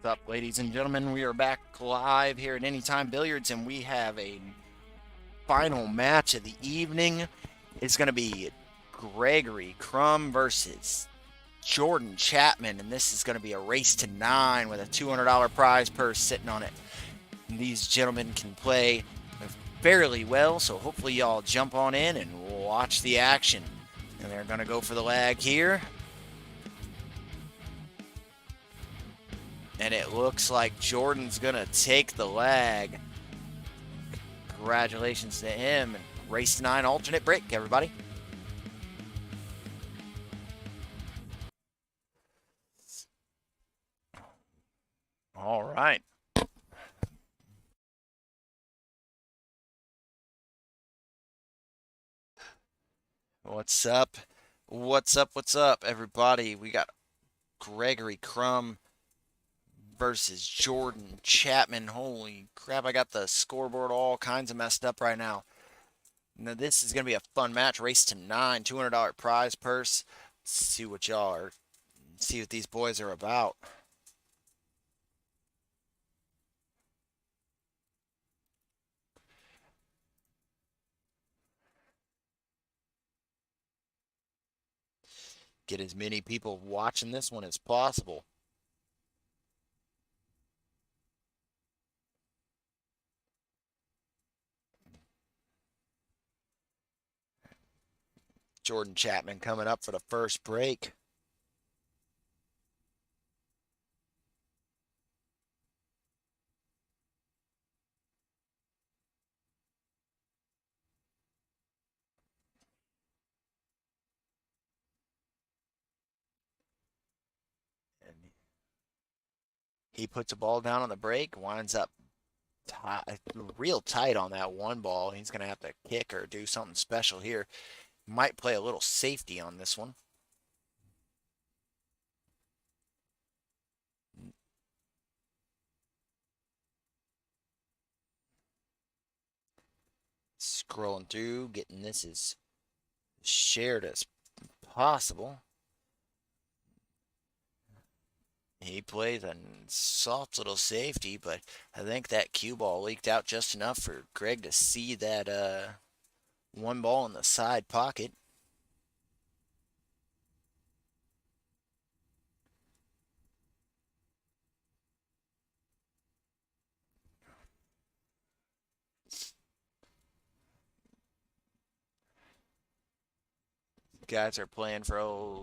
What's up, ladies and gentlemen? We are back live here at Anytime Billiards, and we have a final match of the evening. It's going to be Gregory Crum versus Jordan Chapman, and this is going to be a race to 9 with a $200 prize purse sitting on it. And these gentlemen can play fairly well, so hopefully y'all jump on in and watch the action. And they're going to go for the lag here. And it looks like Jordan's going to take the lag. Congratulations to him. And race 9 alternate break, everybody. All right. What's up? What's up? What's up, everybody? We got Gregory Crum versus Jordan Chapman. Holy crap, I got the scoreboard all kinds of messed up right now. Now, this is going to be a fun match. Race to 9, $200 prize purse. Let's see what y'all are, see what these boys are about. Get as many people watching this one as possible. Jordan Chapman coming up for the first break. And he puts a ball down on the break, winds up real tight on that one ball. He's going to have to kick or do something special here. Might play a little safety on this one. Scrolling through, getting this as shared as possible. He plays a soft little safety, but I think that cue ball leaked out just enough for Greg to see that one ball in the side pocket. Guys are playing for a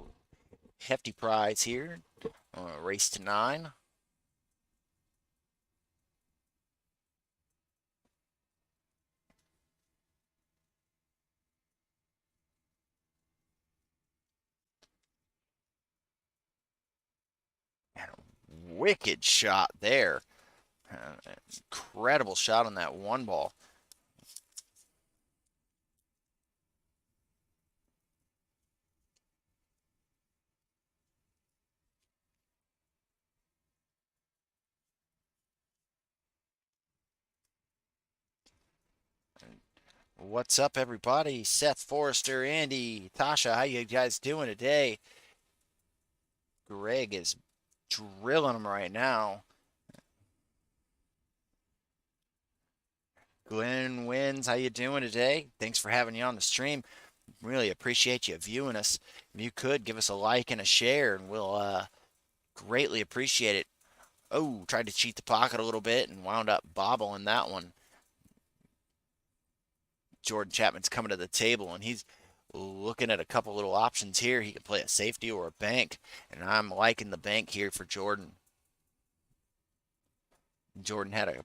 hefty prize here. Race to 9. And a wicked shot there. Incredible shot on that one ball. What's up, everybody? Seth, Forrester, Andy, Tasha, how you guys doing today? Greg is drilling them right now. Glenn Wins, how you doing today? Thanks for having you on the stream. Really appreciate you viewing us. If you could give us a like and a share, and we'll greatly appreciate it. Oh, tried to cheat the pocket a little bit and wound up bobbling that one. Jordan Chapman's coming to the table, and he's looking at a couple little options here. He could play a safety or a bank, and I'm liking the bank here for Jordan. Jordan had a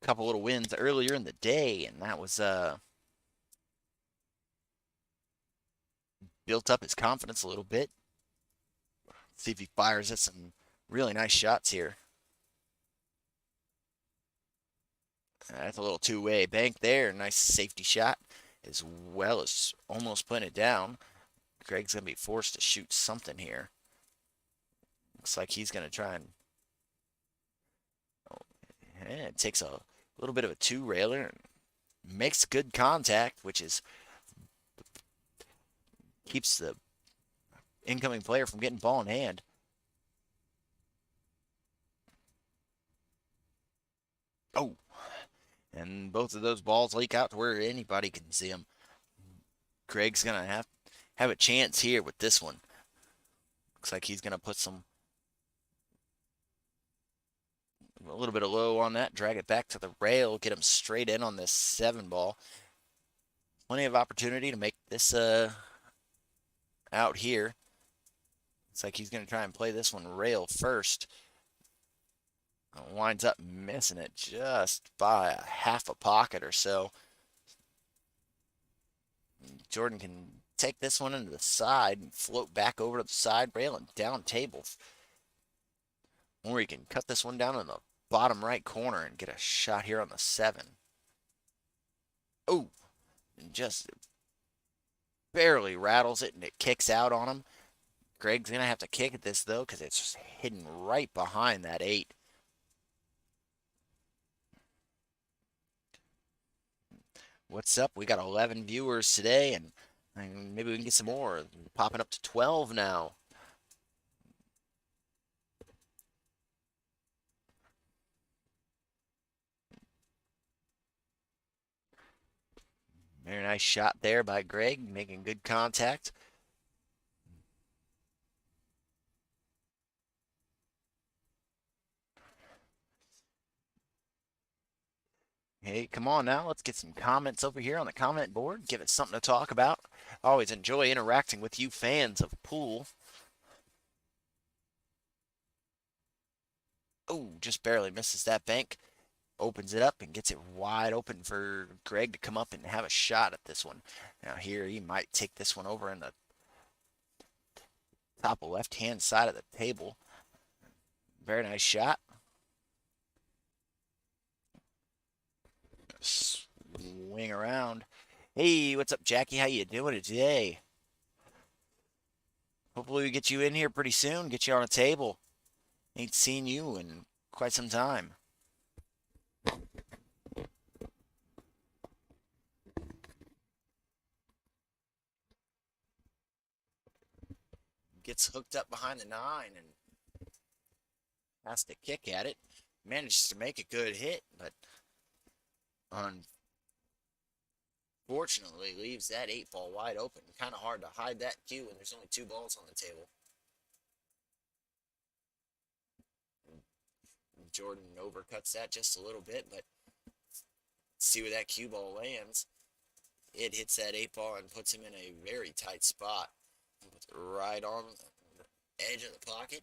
couple little wins earlier in the day, and that was built up his confidence a little bit. See if he fires at some really nice shots here. That's a little two-way bank there. Nice safety shot, as well as almost putting it down. Greg's going to be forced to shoot something here. Looks like he's going to try and... it takes a little bit of a two-railer and makes good contact, which is keeps the incoming player from getting ball in hand. Oh, and both of those balls leak out to where anybody can see them. Greg's going to have a chance here with this one. Looks like he's going to put a little bit of low on that, drag it back to the rail, get him straight in on this 7 ball. Plenty of opportunity to make this out here. Looks like he's going to try and play this one rail first. Winds up missing it just by a half a pocket or so. Jordan can take this one into the side and float back over to the side rail and down table. Or he can cut this one down in the bottom right corner and get a shot here on the 7. Oh, and just barely rattles it and it kicks out on him. Greg's going to have to kick at this, though, because it's just hidden right behind that 8. What's up? We got 11 viewers today, and maybe we can get some more. Popping up to 12 now. Very nice shot there by Greg, making good contact. Hey, come on now. Let's get some comments over here on the comment board. Give it something to talk about. I always enjoy interacting with you fans of pool. Oh, just barely misses that bank. Opens it up and gets it wide open for Greg to come up and have a shot at this one. Now here he might take this one over in the top left-hand side of the table. Very nice shot. Swing around. Hey, what's up, Jackie? How you doing today? Hopefully we get you in here pretty soon, get you on a table. Ain't seen you in quite some time. Gets hooked up behind the 9 and has to kick at it. Manages to make a good hit, but unfortunately leaves that 8 ball wide open. Kind of hard to hide that cue when there's only 2 balls on the table. Jordan overcuts that just a little bit, but see where that cue ball lands. It hits that 8 ball and puts him in a very tight spot. Right on the edge of the pocket.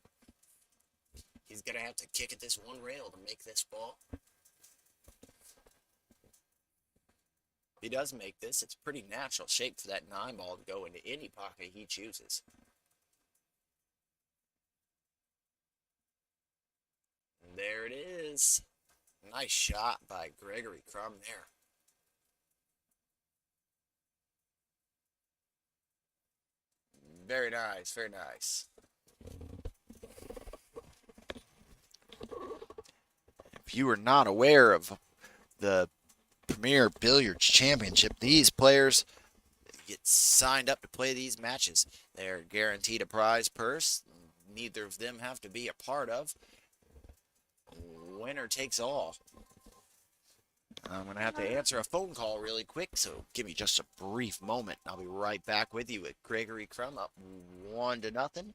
He's going to have to kick at this one rail to make this ball. If he does make this, it's pretty natural shape for that 9 ball to go into any pocket he chooses. And there it is. Nice shot by Gregory Crum there. Very nice, very nice. If you are not aware of the Premier Billiards Championship, these players get signed up to play these matches. They're guaranteed a prize purse. Neither of them have to be a part of. Winner takes all. I'm going to have to answer a phone call really quick, so give me just a brief moment. I'll be right back with you with Gregory Crum up 1-0.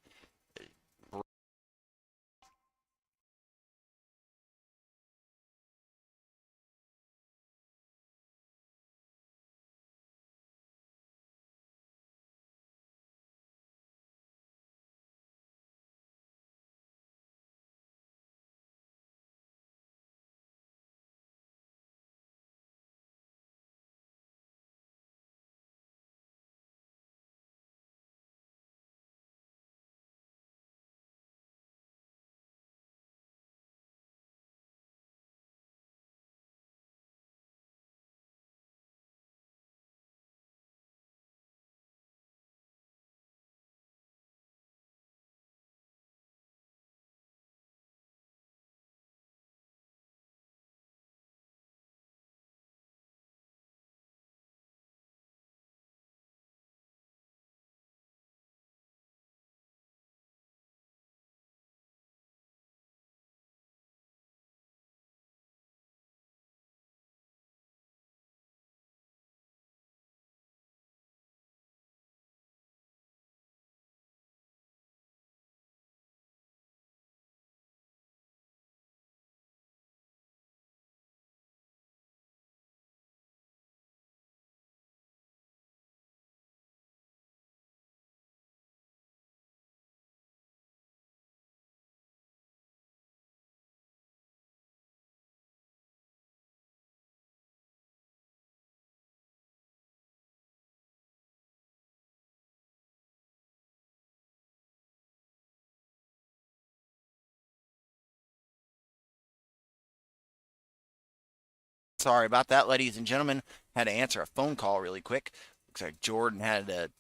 Sorry about that, ladies and gentlemen. Had to answer a phone call really quick. Looks like Jordan had to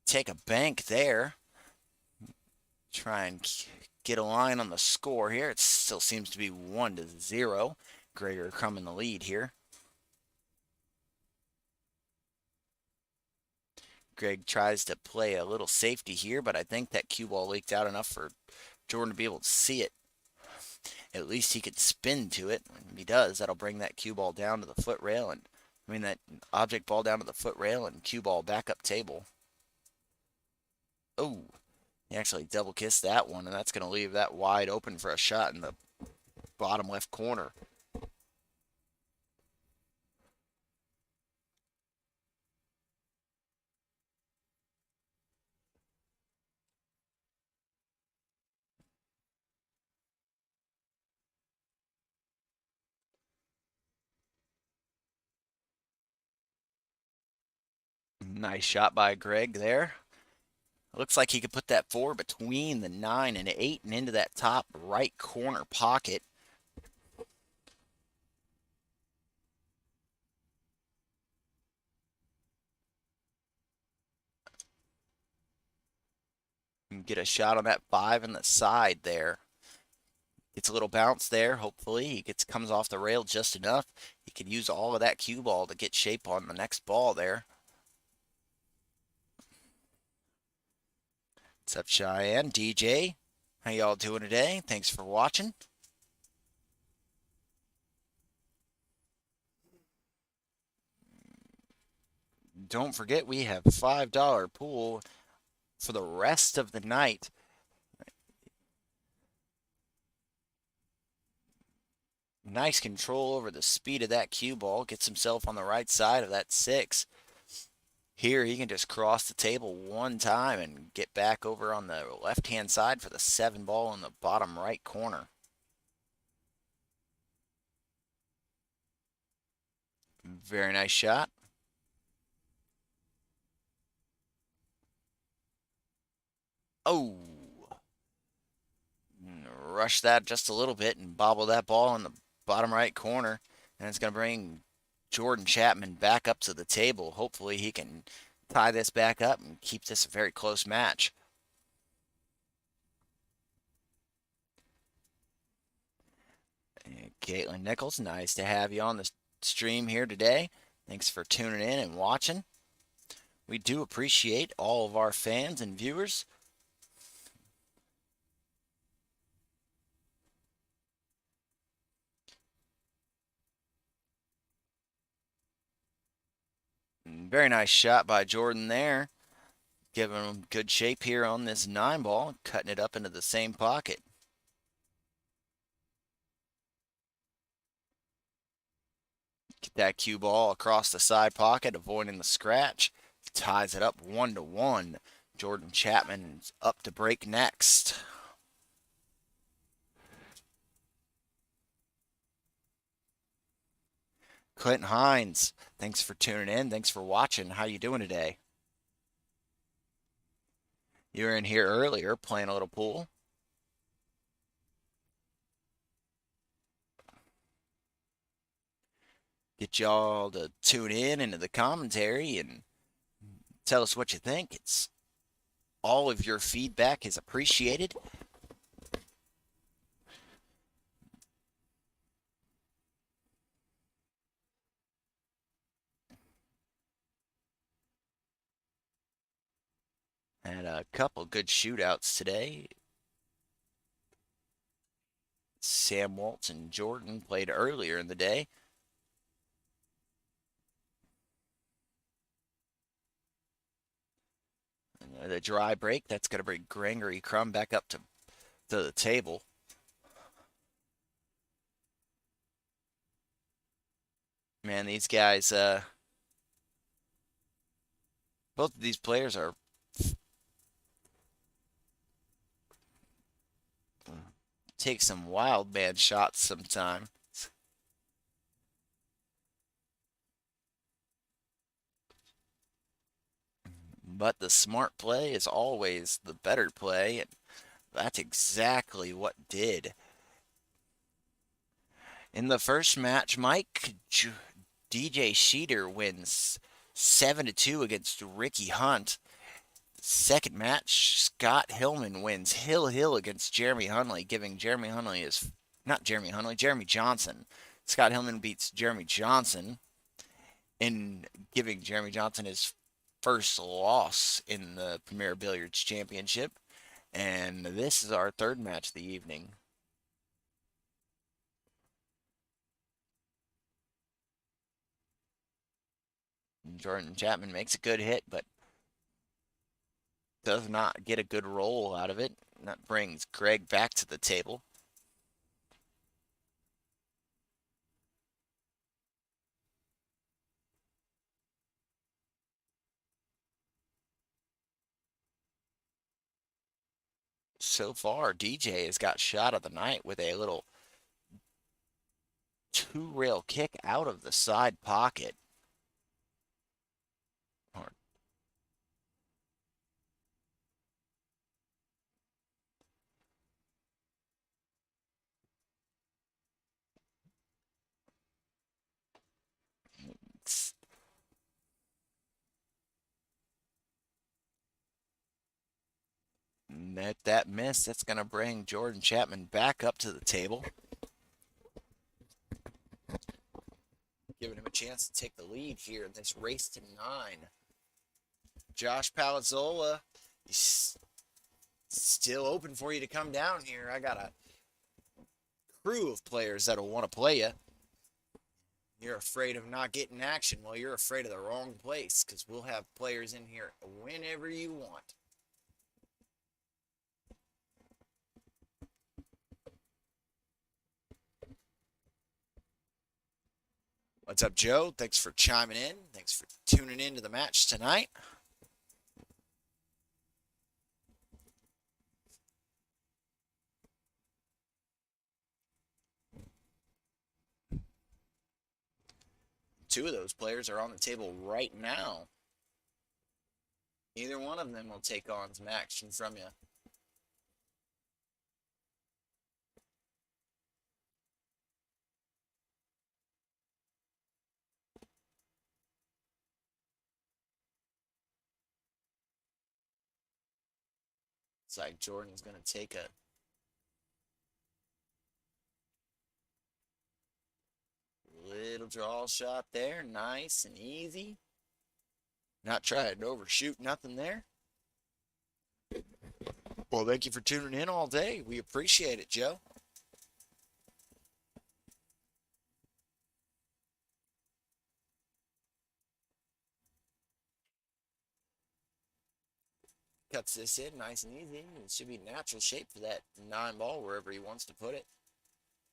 take a bank there. Try and get a line on the score here. It still seems to be 1-0. Gregory Crum in the lead here. Greg tries to play a little safety here, but I think that cue ball leaked out enough for Jordan to be able to see it. At least he could spin to it. If he does, that'll bring that cue ball down to the foot rail and that object ball down to the foot rail and cue ball back up table. Oh, he actually double kissed that one, and that's going to leave that wide open for a shot in the bottom left corner. Nice shot by Greg there. Looks like he could put that 4 between the 9 and 8 and into that top right corner pocket. And get a shot on that 5 in the side there. Gets a little bounce there. Hopefully he comes off the rail just enough. He could use all of that cue ball to get shape on the next ball there. What's up, Cheyenne? DJ, how y'all doing today? Thanks for watching. Don't forget we have $5 pool for the rest of the night. Nice control over the speed of that cue ball. Gets himself on the right side of that 6. Here he can just cross the table one time and get back over on the left-hand side for the 7 ball in the bottom right corner. Very nice shot. Oh, rush that just a little bit and bobble that ball in the bottom right corner. And it's going to bring Jordan Chapman back up to the table. Hopefully he can tie this back up and keep this a very close match. Caitlin Nichols, nice to have you on the stream here today. Thanks for tuning in and watching. We do appreciate all of our fans and viewers. Very nice shot by Jordan there. Giving him good shape here on this 9 ball, cutting it up into the same pocket. Get that cue ball across the side pocket, avoiding the scratch. Ties it up 1-1. Jordan Chapman's up to break next. Clinton Hines, thanks for tuning in. Thanks for watching. How you doing today? You were in here earlier playing a little pool. Get y'all to tune in into the commentary and tell us what you think. It's all of your feedback is appreciated. Had a couple good shootouts today. Sam Waltz and Jordan played earlier in the day. The dry break, that's going to bring Gregory Crum back up to the table. Man, these guys, both of these players are take some wild man shots sometime. But the smart play is always the better play, and that's exactly what did. In the first match, DJ Sheeter wins 7-2 against Ricky Hunt. Second match, Scott Hillman wins Hill against Jeremy Hunley, giving Jeremy Hunley his not Jeremy Hunley, Jeremy Johnson. Scott Hillman beats Jeremy Johnson in giving Jeremy Johnson his first loss in the Premier Billiards Championship. And this is our third match of the evening. Jordan Chapman makes a good hit, but does not get a good roll out of it. And that brings Greg back to the table. So far, DJ has got shot of the night with a little two-rail kick out of the side pocket. Net that miss. That's going to bring Jordan Chapman back up to the table, giving him a chance to take the lead here in this race to 9. Josh Palazzola, he's still open for you to come down here. I got a crew of players that'll want to play you. You're afraid of not getting action. Well, you're afraid of the wrong place, because we'll have players in here whenever you want. What's up, Joe? Thanks for chiming in. Thanks for tuning in to the match tonight. Two of those players are on the table right now. Either one of them will take on some action from you. It's like Jordan's going to take a little draw shot there. Nice and easy. Not trying to overshoot nothing there. Well, thank you for tuning in all day. We appreciate it, Joe. Cuts this in nice and easy. It should be natural shape for that 9 ball wherever he wants to put it.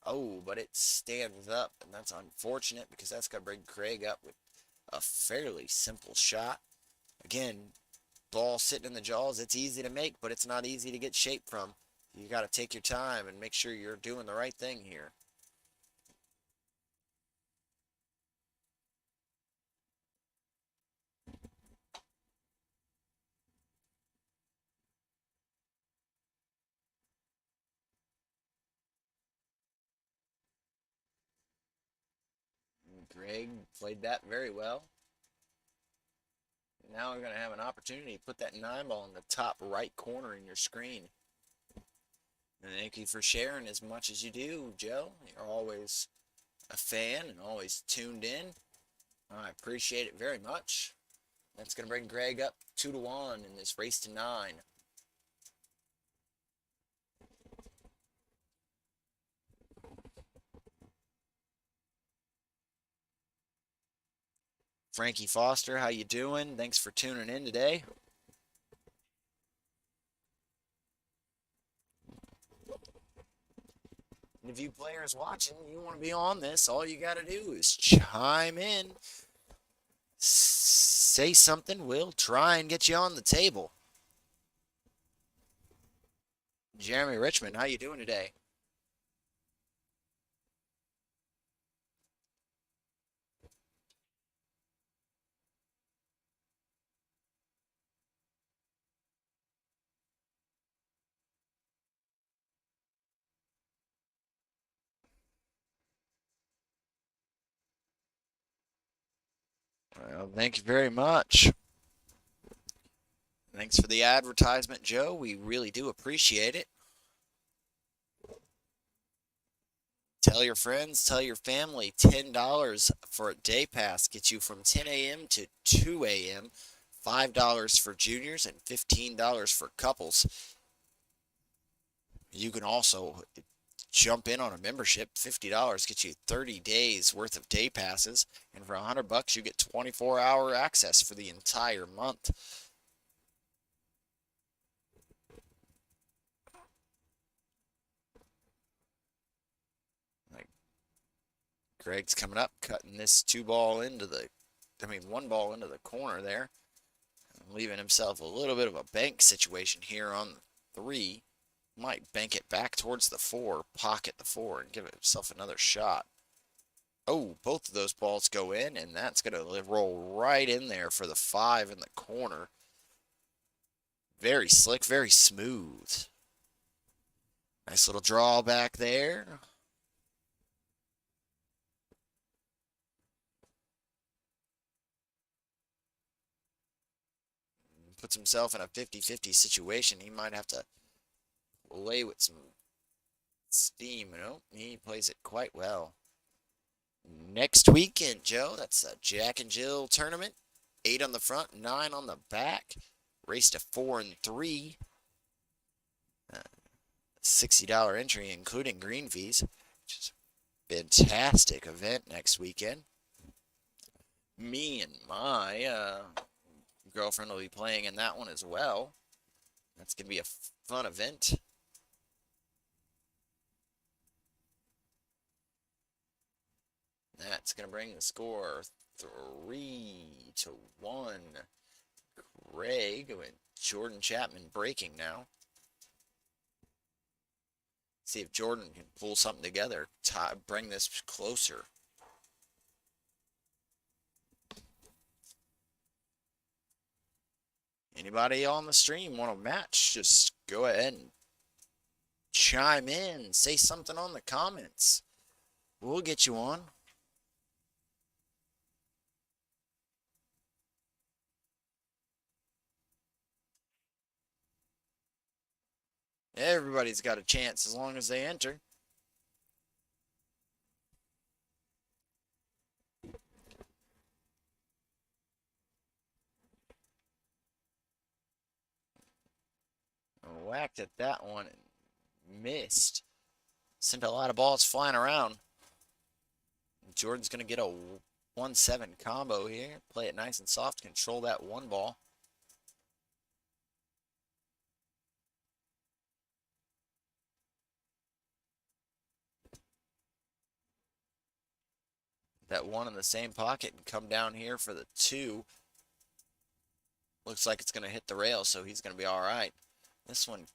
Oh, but it stands up, and that's unfortunate because that's going to bring Craig up with a fairly simple shot. Again, ball sitting in the jaws, it's easy to make, but it's not easy to get shape from. You got to take your time and make sure you're doing the right thing here. Greg played that very well. Now we're going to have an opportunity to put that 9 ball in the top right corner in your screen. And thank you for sharing as much as you do, Joe. You're always a fan and always tuned in. I appreciate it very much. That's going to bring Greg up 2-1 in this race to 9. Frankie Foster, how you doing? Thanks for tuning in today. And if you players watching, you want to be on this, all you got to do is chime in. Say something, we'll try and get you on the table. Jeremy Richmond, how you doing today? Well, thank you very much. Thanks for the advertisement, Joe. We really do appreciate it. Tell your friends, tell your family. $10 for a day pass gets you from 10 a.m. to 2 a.m. $5 for juniors and $15 for couples. You can also jump in on a membership. $50 gets you 30 days worth of day passes, and for $100 you get 24-hour access for the entire month. Like Greg's coming up, cutting this one ball into the corner there, leaving himself a little bit of a bank situation here on the 3. Might bank it back towards the 4, pocket the 4, and give himself another shot. Oh, both of those balls go in, and that's going to roll right in there for the 5 in the corner. Very slick, very smooth. Nice little draw back there. Puts himself in a 50-50 situation. He might have to play with some steam. No, he plays it quite well. Next weekend, Joe, that's a Jack and Jill tournament. 8 on the front, 9 on the back. Race to 4 and 3. $60 entry, including green fees, which is a fantastic event next weekend. Me and my girlfriend will be playing in that one as well. That's going to be a fun event. That's going to bring the score 3-1. Greg with Jordan Chapman breaking now. See if Jordan can pull something together, bring this closer. Anybody on the stream want a match? Just go ahead and chime in. Say something on the comments. We'll get you on. Everybody's got a chance as long as they enter. Whacked at that one and missed. Sent a lot of balls flying around. Jordan's going to get a 1-7 combo here. Play it nice and soft. Control that one ball. That 1 in the same pocket and come down here for the 2. Looks like it's going to hit the rail, so he's going to be all right. This one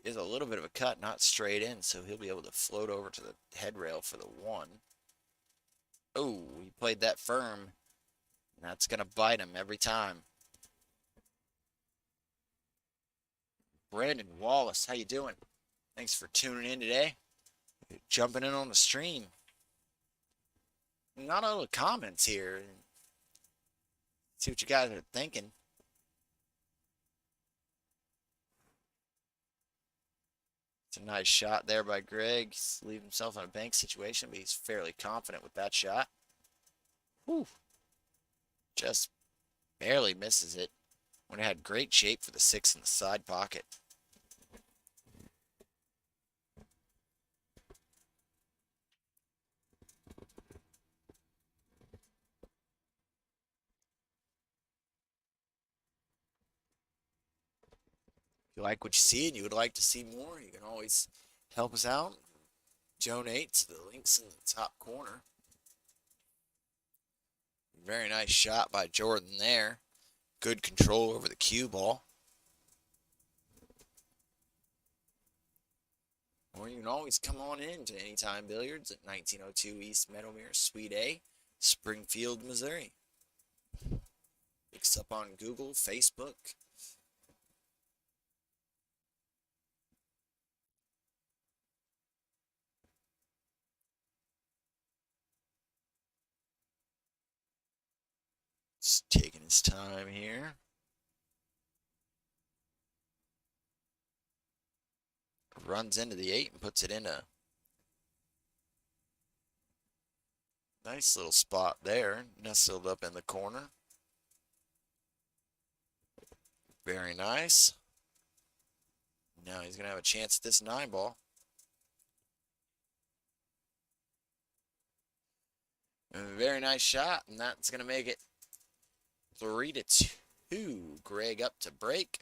is a little bit of a cut, not straight in, so he'll be able to float over to the head rail for the 1. Oh, he played that firm. And that's going to bite him every time. Brandon Wallace, how you doing? Thanks for tuning in today. Jumping in on the stream. Not all the comments here. See what you guys are thinking. It's a nice shot there by Greg. He's leaving himself in a bank situation, but he's fairly confident with that shot. Whew. Just barely misses it. When it had great shape for the 6 in the side pocket. If you like what you see and you would like to see more, you can always help us out. Donate to the links in the top corner. Very nice shot by Jordan there. Good control over the cue ball. Or you can always come on in to Anytime Billiards at 1902 East Meadowmere, Suite A, Springfield, Missouri. Look us up on Google, Facebook. Just taking his time here. Runs into the 8 and puts it in a nice little spot there, nestled up in the corner. Very nice. Now he's going to have a chance at this 9 ball. A very nice shot, and that's going to make it 3-2. Greg up to break.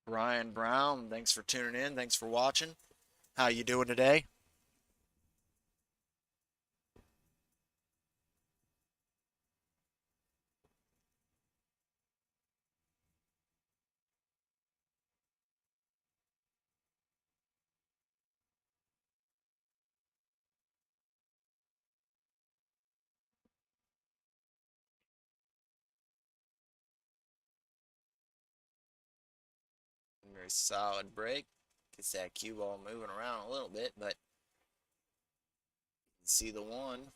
Ryan Brown, thanks for tuning in. Thanks for watching. How you doing today? Very solid break. Gets that cue ball moving around a little bit, but you can see the 1.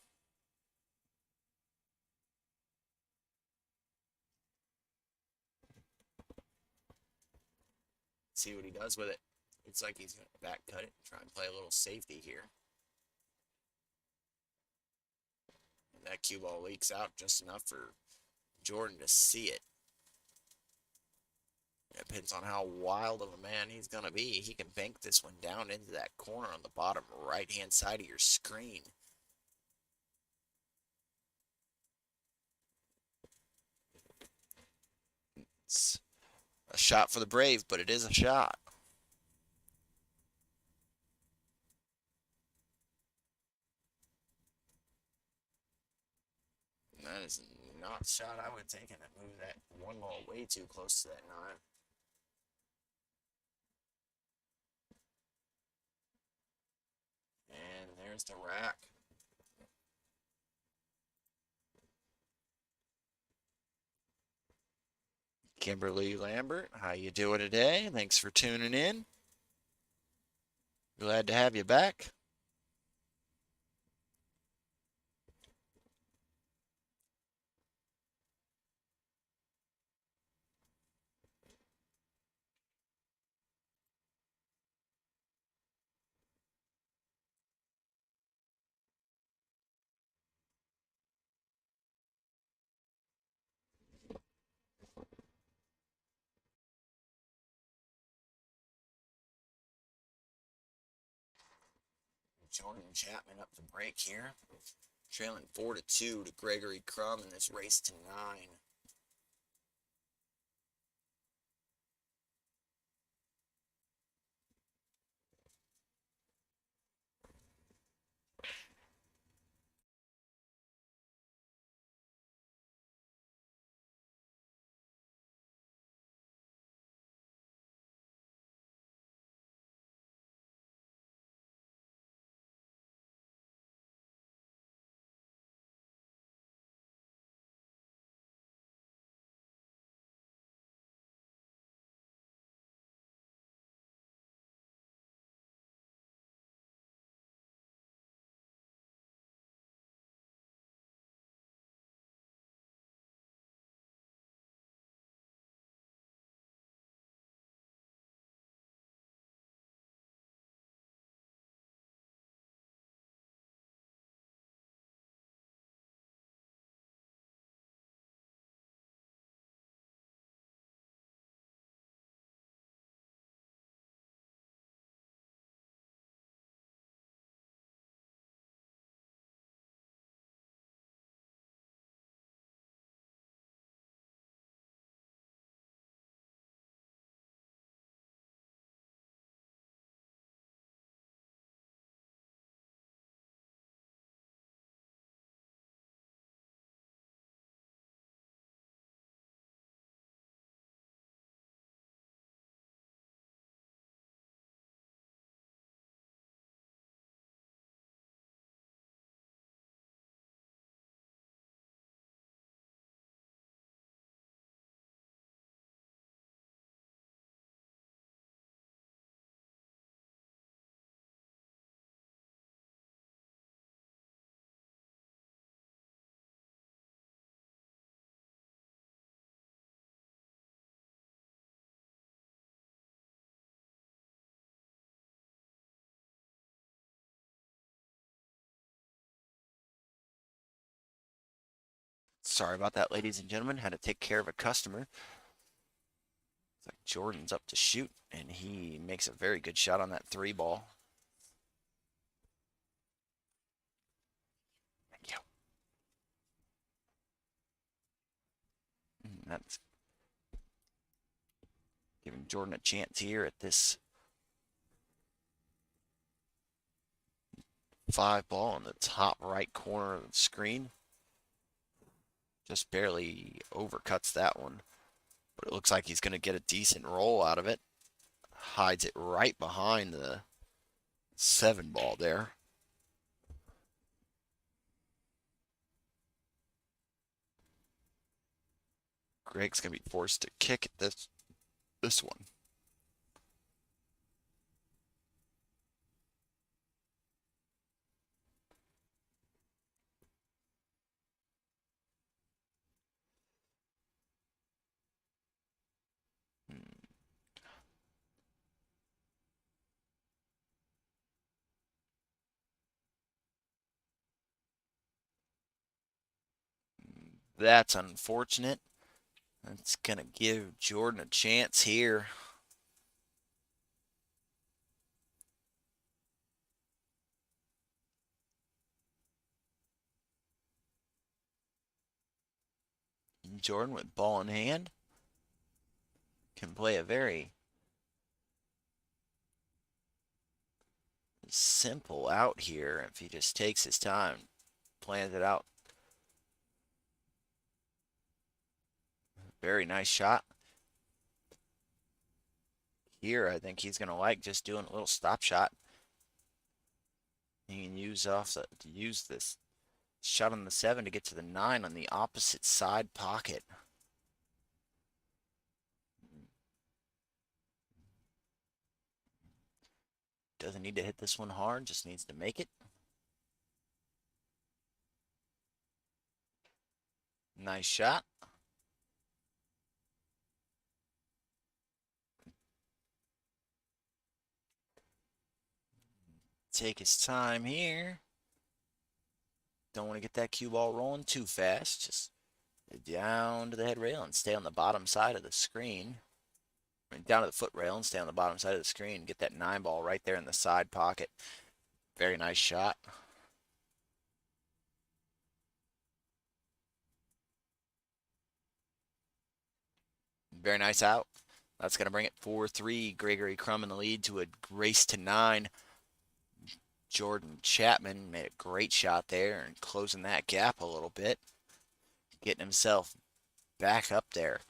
See what he does with it. Looks like he's going to back cut it and try and play a little safety here. And that cue ball leaks out just enough for Jordan to see it. It depends on how wild of a man he's going to be. He can bank this one down into that corner on the bottom right-hand side of your screen. It's a shot for the Brave, but it is a shot. And that is not a shot I would take, and it moved that 1 ball way too close to that 9. And there's the rack. Kimberly Lambert, how you doing today? Thanks for tuning in. Glad to have you back. Jordan Chapman up the break here. Trailing 4-2 to Gregory Crum in this race to 9. Sorry about that, ladies and gentlemen. Had to take care of a customer. It's like Jordan's up to shoot, and he makes a very good shot on that three ball. Thank you. That's giving Jordan a chance here at this 5 ball in the top right corner of the screen. Just barely overcuts that one, but it looks like he's going to get a decent roll out of it. Hides it right behind the 7 ball there. Greg's going to be forced to kick at this one. That's unfortunate. That's going to give Jordan a chance here. Jordan with ball in hand can play a very simple out here if he just takes his time, plans it out. Very nice shot. Here, I think he's going to like just doing a little stop shot. He can use this shot on the 7 to get to the 9 on the opposite side pocket. Doesn't need to hit this one hard, just needs to make it. Nice shot. Take his time here. Don't want to get that cue ball rolling too fast. Just down to the head rail and stay on the bottom side of the screen. Down to the foot rail and stay on the bottom side of the screen. Get that 9 ball right there in the side pocket. Very nice shot. Very nice out. That's going to bring it 4-3. Gregory Crum in the lead to a race to 9. Jordan Chapman made a great shot there and closing that gap a little bit. Getting himself back up there.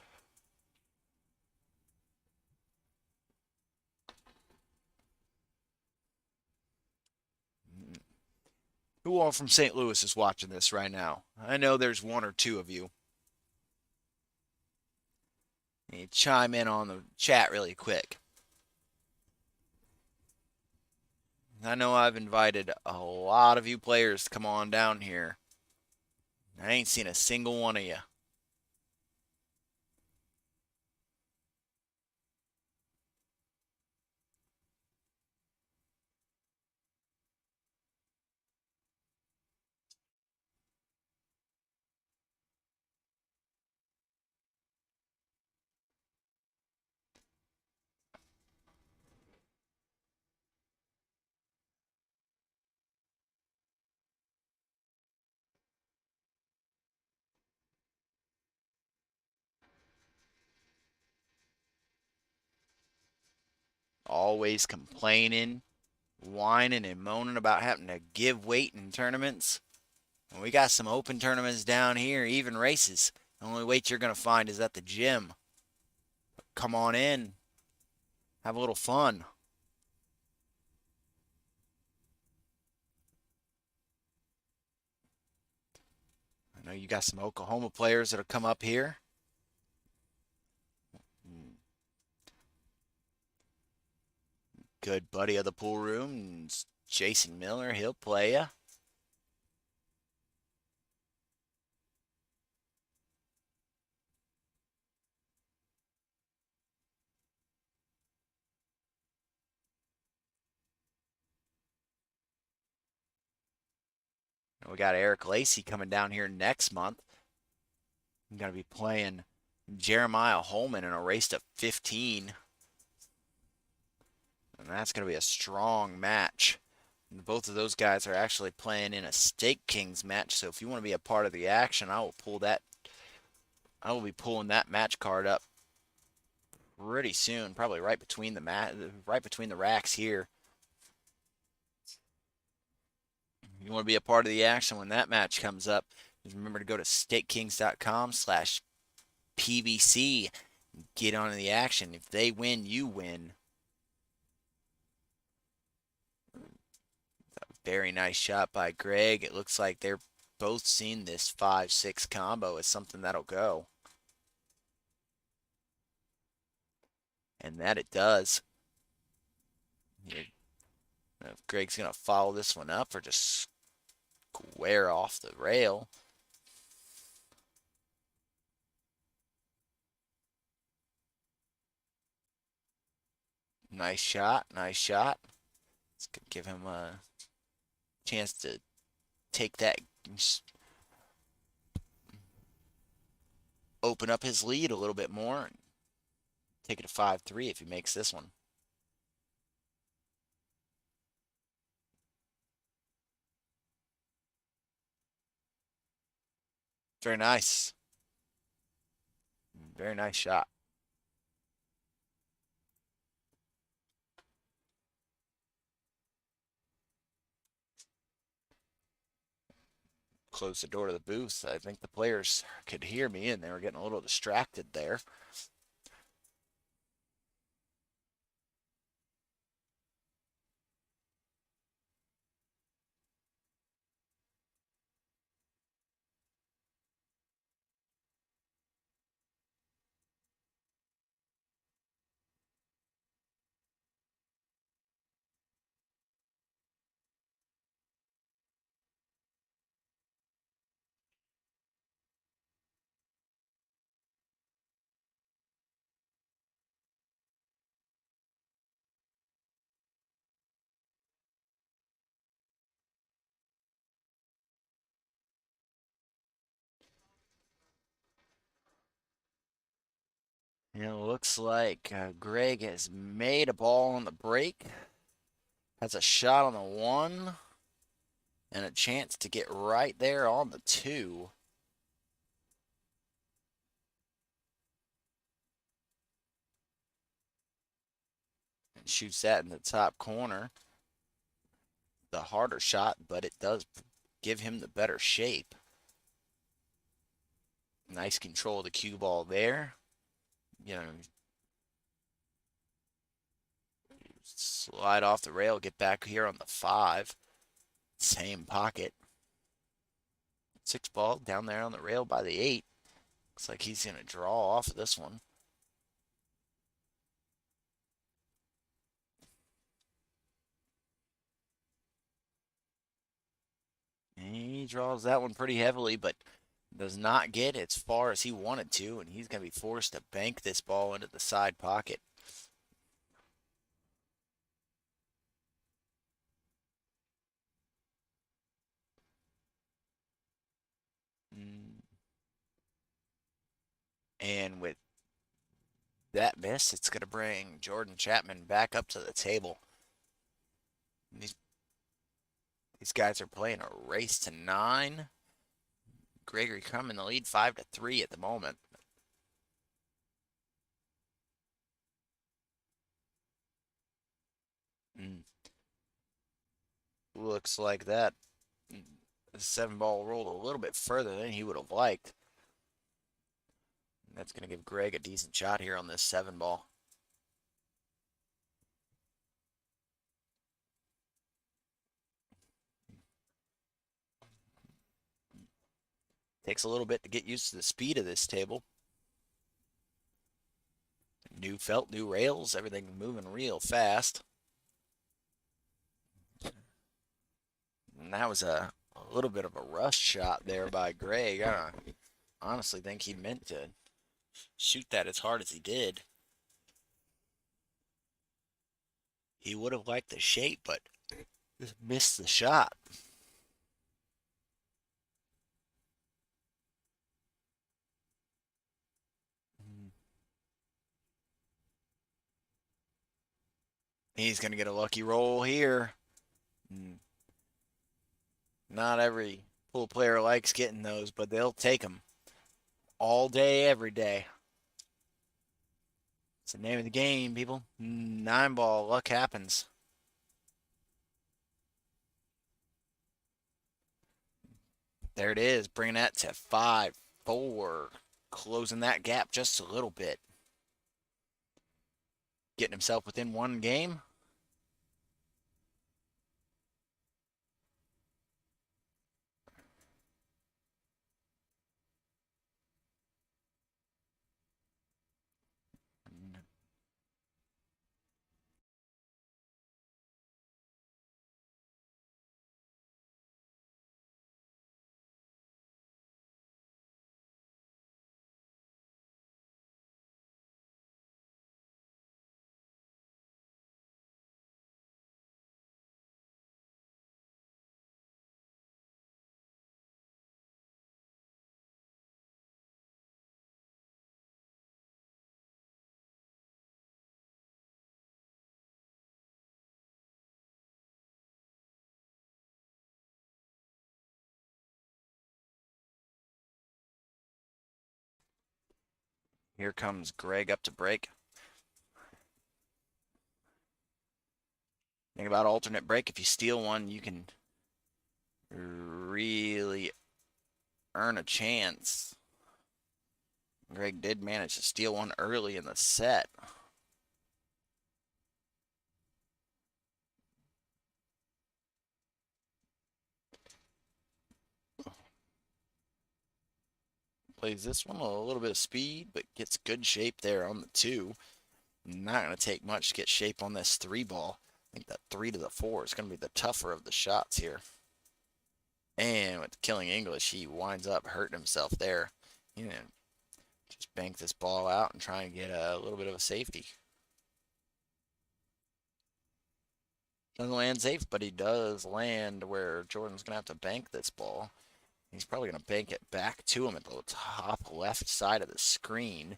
Who all from St. Louis is watching this right now? I know there's 1 or 2 of you. You chime in on the chat really quick. I know I've invited a lot of you players to come on down here. I ain't seen a single one of you. Always complaining, whining, and moaning about having to give weight in tournaments. And we got some open tournaments down here, even races. The only weight you're going to find is at the gym. Come on in. Have a little fun. I know you got some Oklahoma players that'll come up here. Good buddy of the pool room, Jason Miller. He'll play ya. We got Eric Lacey coming down here next month. I'm going to be playing Jeremiah Holman in a race to 15. And that's going to be a strong match. And both of those guys are actually playing in a Stake Kings match. So if you want to be a part of the action, I will pull that. I will be pulling that match card up pretty soon, probably right between the racks here. You want to be a part of the action when that match comes up. Just remember to go to stakekings.com/PBC. Get on the action. If they win, you win. Very nice shot by Greg. It looks like they're both seeing this 5-6 combo as something that'll go. And that it does. If Greg's going to follow this one up or just square off the rail. Nice shot, nice shot. It's going to give him a chance to take that, open up his lead a little bit more, and take it to 5-3 if he makes this one. Very nice. Very nice shot. Close the door to the booth. I think the players could hear me and they were getting a little distracted there. It looks like Greg has made a ball on the break, has a shot on the 1, and a chance to get right there on the 2. And shoots that in the top corner. The harder shot, but it does give him the better shape. Nice control of the cue ball there. Slide off the rail, get back here on the 5. Same pocket. 6 ball down there on the rail by the 8. Looks like he's going to draw off of this one. He draws that one pretty heavily, but does not get as far as he wanted to, and he's going to be forced to bank this ball into the side pocket. And with that miss, it's going to bring Jordan Chapman back up to the table. These guys are playing a race to 9. Gregory Crum in the lead 5-3 at the moment. Looks like that 7 ball rolled a little bit further than he would have liked. That's going to give Greg a decent shot here on this 7 ball. Takes a little bit to get used to the speed of this table. New felt, new rails, everything moving real fast. And that was a little bit of a rush shot there by Greg. I honestly think he meant to shoot that as hard as he did. He would have liked the shape, but just missed the shot. He's going to get a lucky roll here. Not every pool player likes getting those, but they'll take them all day, every day. It's the name of the game, people. 9 ball, luck happens. There it is, bringing that to 5-4, closing that gap just a little bit. Getting himself within one game. Here comes Greg up to break. Think about alternate break. If you steal one, you can really earn a chance. Greg did manage to steal one early in the set. Plays this one a little bit of speed, but gets good shape there on the 2. Not going to take much to get shape on this 3 ball. I think that 3 to the 4 is going to be the tougher of the shots here. And with Killing English, he winds up hurting himself there. You know, just bank this ball out and try and get a little bit of a safety. Doesn't land safe, but he does land where Jordan's going to have to bank this ball. He's probably going to bank it back to him at the top left side of the screen.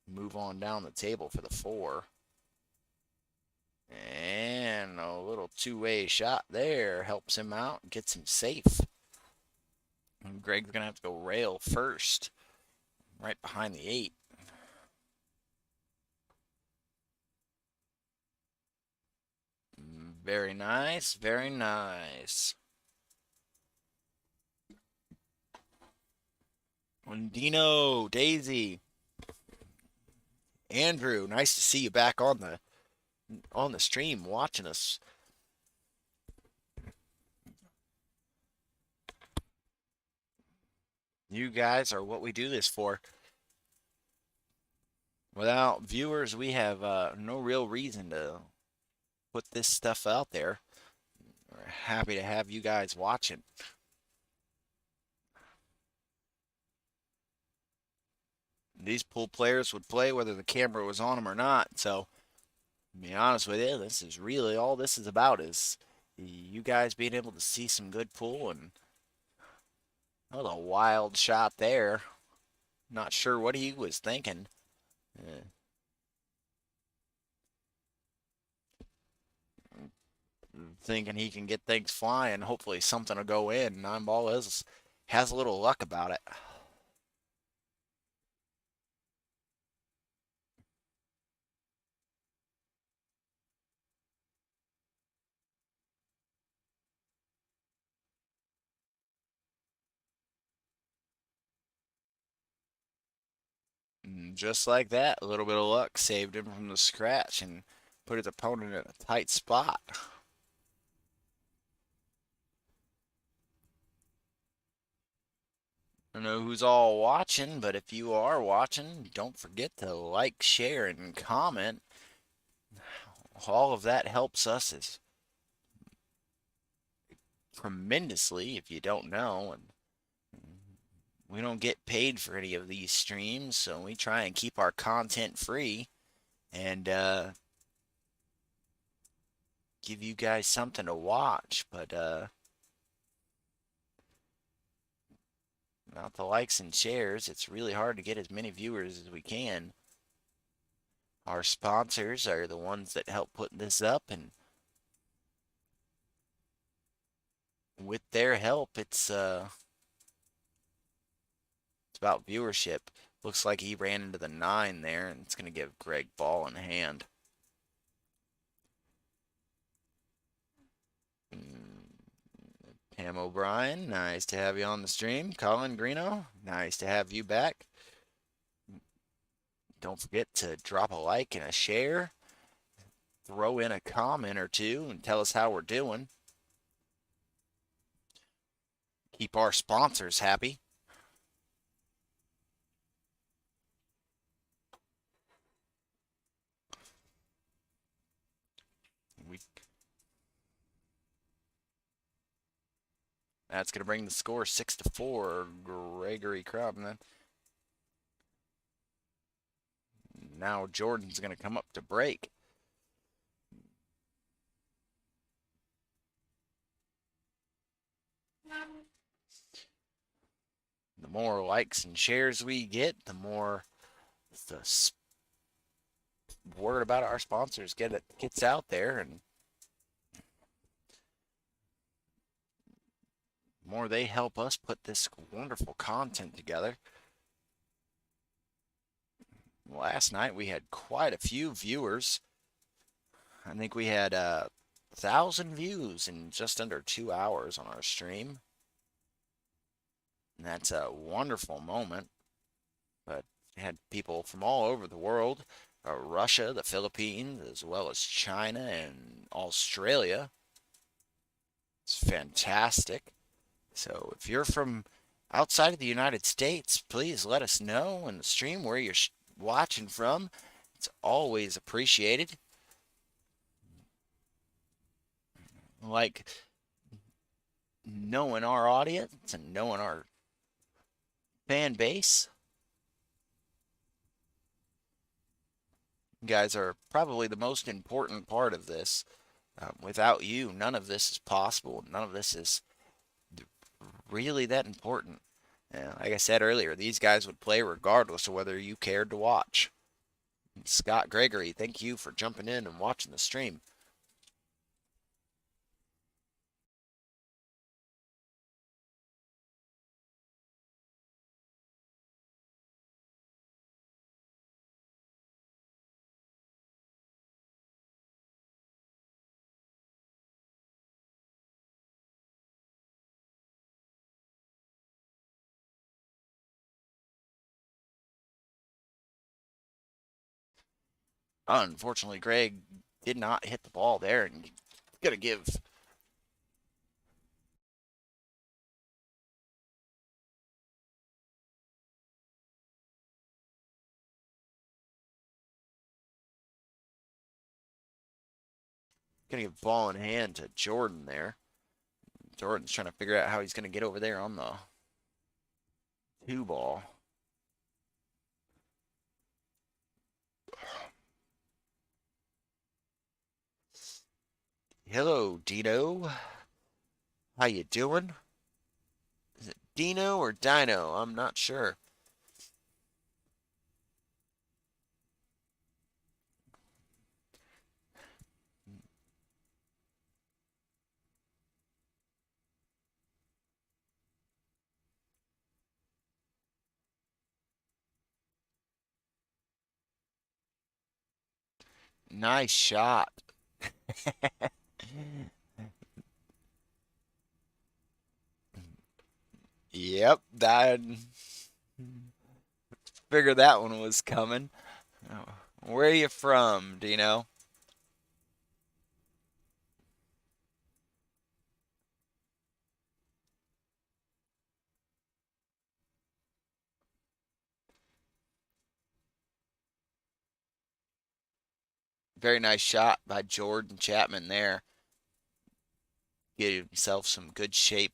Move on down the table for the 4. And a little two-way shot there helps him out, gets him safe. And Greg's going to have to go rail first, right behind the 8. Very nice, very nice. Dino, Daisy, Andrew, nice to see you back on the stream watching us. You guys are what we do this for. Without viewers, we have no real reason to put this stuff out there. We're happy to have you guys watching. These pool players would play whether the camera was on them or not. So, to be honest with you, this is really all this is about is you guys being able to see some good pool. And that was a wild shot there. Not sure what he was thinking. Thinking he can get things flying. Hopefully something will go in. 9 ball has a little luck about it. And just like that, a little bit of luck saved him from the scratch and put his opponent in a tight spot. I don't know who's all watching, but if you are watching, don't forget to like, share, and comment. All of that helps us as tremendously if you don't know. And we don't get paid for any of these streams, so we try and keep our content free and give you guys something to watch. But without the likes and shares, it's really hard to get as many viewers as we can. Our sponsors are the ones that help put this up, and with their help, it's about viewership. Looks like he ran into the 9 there, and it's going to give Greg ball in hand. Pam O'Brien, nice to have you on the stream. Colin Greeno, nice to have you back. Don't forget to drop a like and a share. Throw in a comment or two and tell us how we're doing. Keep our sponsors happy. We That's going to bring the score 6-4. Gregory Crumb. Now Jordan's going to come up to break. The more likes and shares we get, the more the word about our sponsors gets out there, and the more they help us put this wonderful content together. Last night we had quite a few viewers. I think we had 1,000 views in just under 2 hours on our stream. And that's a wonderful moment. But had people from all over the world, Russia, the Philippines, as well as China and Australia. It's fantastic. So if you're from outside of the United States, please let us know in the stream where you're watching from. It's always appreciated. Like knowing our audience and knowing our fan base. You guys are probably the most important part of this. Without you, none of this is possible. None of this is really that important. Like I said earlier, these guys would play regardless of whether you cared to watch. Scott Gregory, thank you for jumping in and watching the stream. Unfortunately, Greg did not hit the ball there, and gonna give ball in hand to Jordan there. Jordan's trying to figure out how he's gonna get over there on the 2 ball. Hello, Dino. How you doing? Is it Dino or Dino? I'm not sure. Nice shot. Yep, that figured that one was coming. Oh, where are you from, Dino? Very nice shot by Jordan Chapman there. Get himself some good shape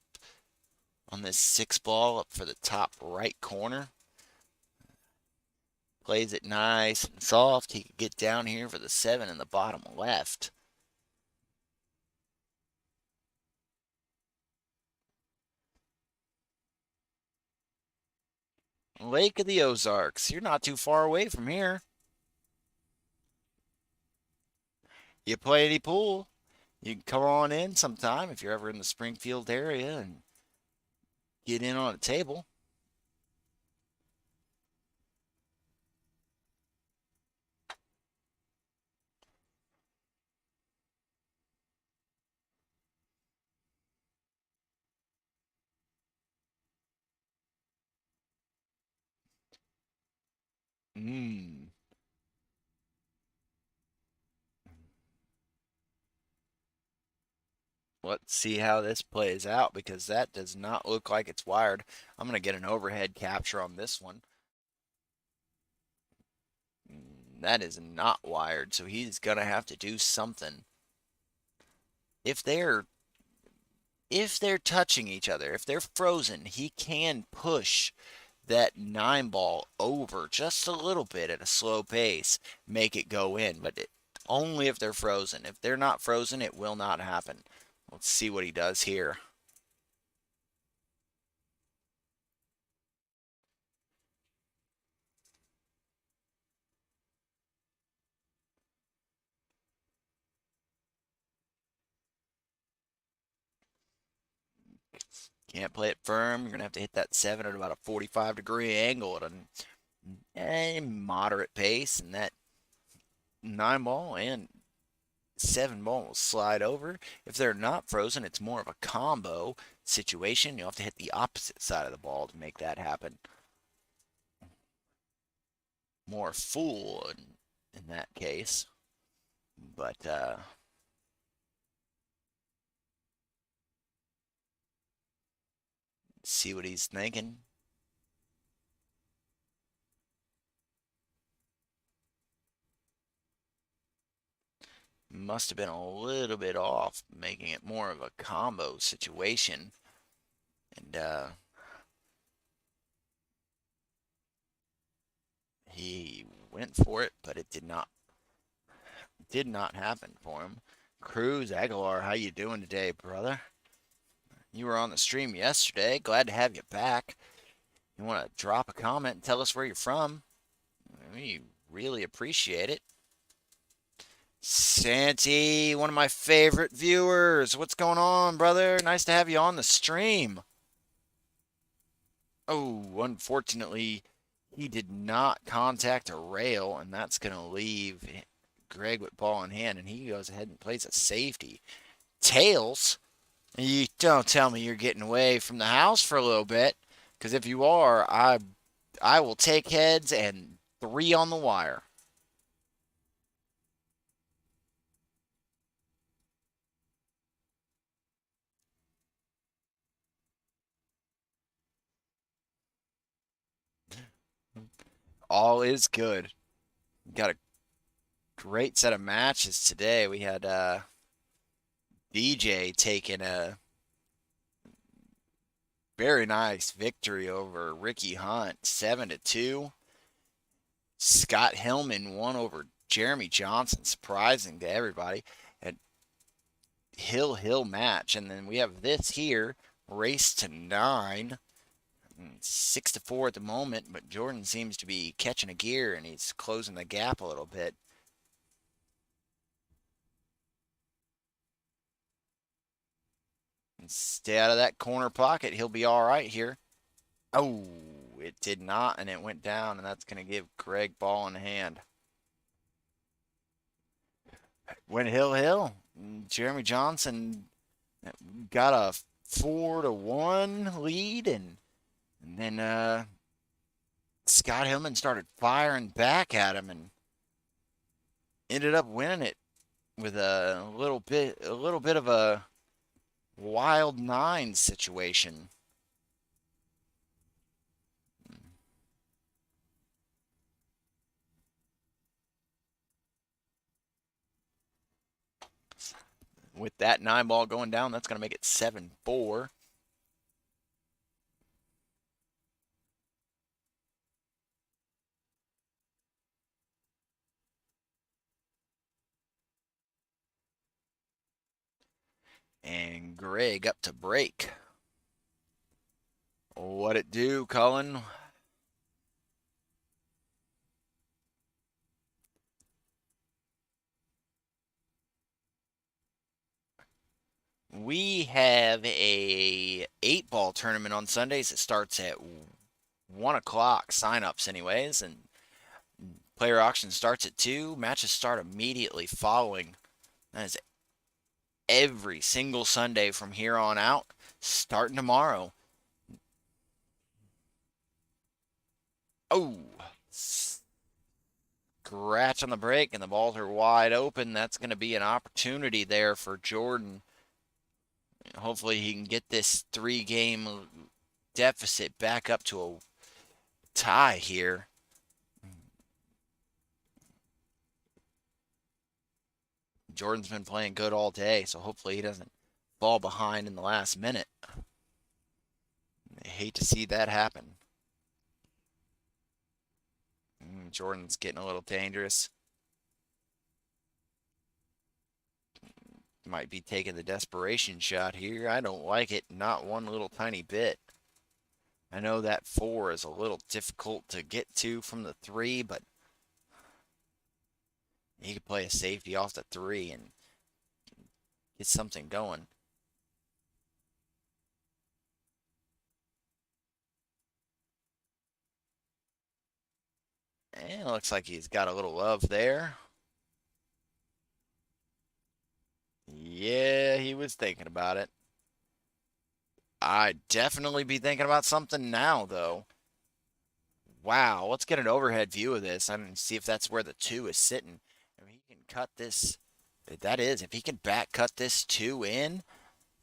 on this 6 ball up for the top right corner. Plays it nice and soft. He could get down here for the 7 in the bottom left. Lake of the Ozarks. You're not too far away from here. You play any pool? You can come on in sometime if you're ever in the Springfield area and get in on a table. Mmm. Let's see how this plays out because that does not look like it's wired. I'm going to get an overhead capture on this one. That is not wired, so he's going to have to do something. If they're touching each other, if they're frozen, he can push that 9 ball over just a little bit at a slow pace, make it go in, but only if they're frozen. If they're not frozen, it will not happen. Let's see what he does here. Can't play it firm. You're going to have to hit that 7 at about a 45-degree angle at a moderate pace, and that 9 ball and 7 ball will slide over. If they're not frozen, it's more of a combo situation. You'll have to hit the opposite side of the ball to make that happen. More full in that case. But see what he's thinking. Must have been a little bit off, making it more of a combo situation. And he went for it, but it did not happen for him. Cruz Aguilar, how you doing today, brother? You were on the stream yesterday. Glad to have you back. You want to drop a comment and tell us where you're from? We really appreciate it. Santi, one of my favorite viewers. What's going on, brother? Nice to have you on the stream. Oh, unfortunately, he did not contact a rail, and that's going to leave Greg with ball in hand, and he goes ahead and plays a safety. Tails, you don't tell me you're getting away from the house for a little bit, because if you are, I will take heads and 3 on the wire. All is good. Got a great set of matches today. We had DJ taking a very nice victory over Ricky Hunt, 7-2. Scott Hillman won over Jeremy Johnson, surprising to everybody. And Hill match, and then we have this here, race to 9, 6-4 at the moment. But Jordan seems to be catching a gear, and he's closing the gap a little bit. And stay out of that corner pocket. He'll be all right here. Oh, it did not, and it went down, and that's going to give Greg ball in hand. Went Hill. Jeremy Johnson got a 4-1 lead, and then Scott Hillman started firing back at him and ended up winning it with a little bit of a wild 9 situation. With that 9 ball going down, that's going to make it 7-4. And Greg up to break. What it do, Cullen? We have a 8-ball tournament on Sundays. It starts at 1 o'clock, sign-ups anyways, and player auction starts at 2. Matches start immediately following. That is every single Sunday from here on out, starting tomorrow. Oh, scratch on the break, and the balls are wide open. That's going to be an opportunity there for Jordan. Hopefully he can get this 3-game deficit back up to a tie here. Jordan's been playing good all day, so hopefully he doesn't fall behind in the last minute. I hate to see that happen. Jordan's getting a little dangerous. Might be taking the desperation shot here. I don't like it, not one little tiny bit. I know that 4 is a little difficult to get to from the 3, but he could play a safety off the 3 and get something going. And it looks like he's got a little love there. Yeah, he was thinking about it. I'd definitely be thinking about something now, though. Wow, let's get an overhead view of this and see if that's where the 2 is sitting. If he can cut this, if he can back cut this 2 in,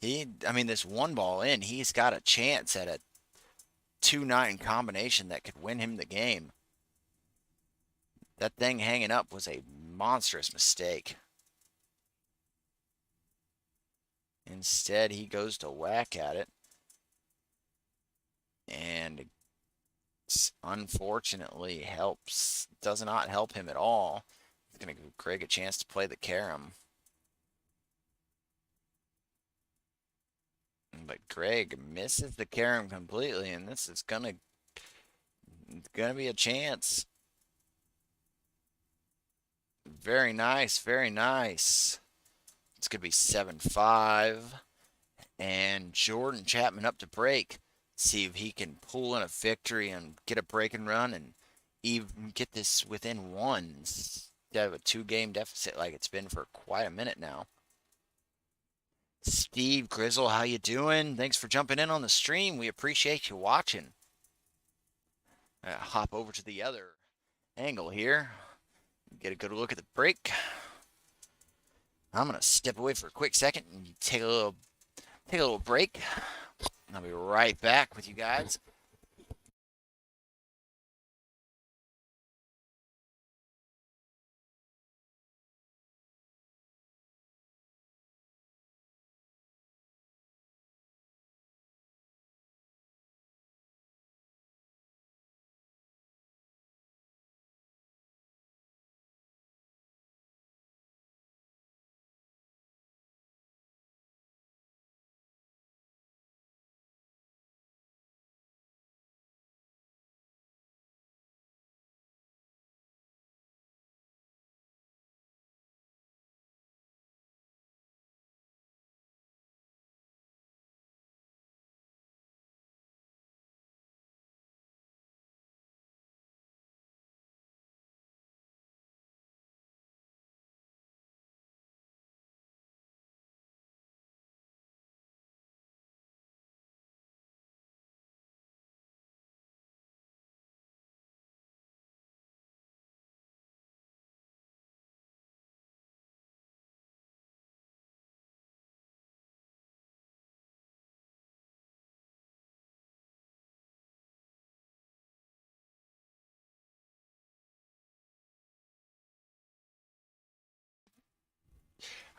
this 1 ball in, he's got a chance at a 2-9 combination that could win him the game. That thing hanging up was a monstrous mistake. Instead, he goes to whack at it. And unfortunately does not help him at all. It's going to give Greg a chance to play the carom. But Greg misses the carom completely, and this is gonna be a chance. Very nice, very nice. It's gonna be 7-5, and Jordan Chapman up to break. See if he can pull in a victory and get a break and run, and even get this within 1 instead of a 2-game deficit like it's been for quite a minute now. Steve Grizzle, how you doing? Thanks for jumping in on the stream. We appreciate you watching. Hop over to the other angle here. Get a good look at the break. I'm gonna step away for a quick second and take a little break. I'll be right back with you guys.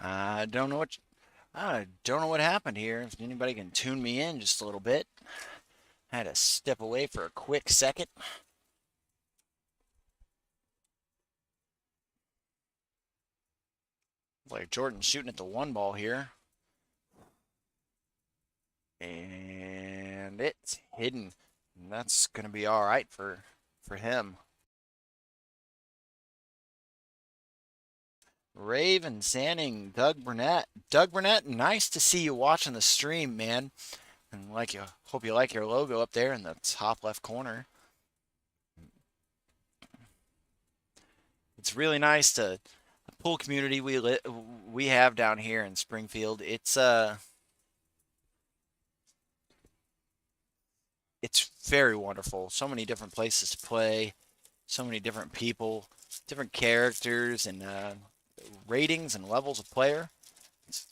I don't know what happened here. If anybody can tune me in just a little bit. I had to step away for a quick second. Like Jordan shooting at the 1 ball here. And it's hidden. And that's going to be all right for him. Raven Sanning, Doug Burnett. Doug Burnett, nice to see you watching the stream, man. And hope you like your logo up there in the top left corner. It's really nice to the pool community we have down here in Springfield. It's very wonderful. So many different places to play, so many different people, different characters, and ratings and levels of player. It's,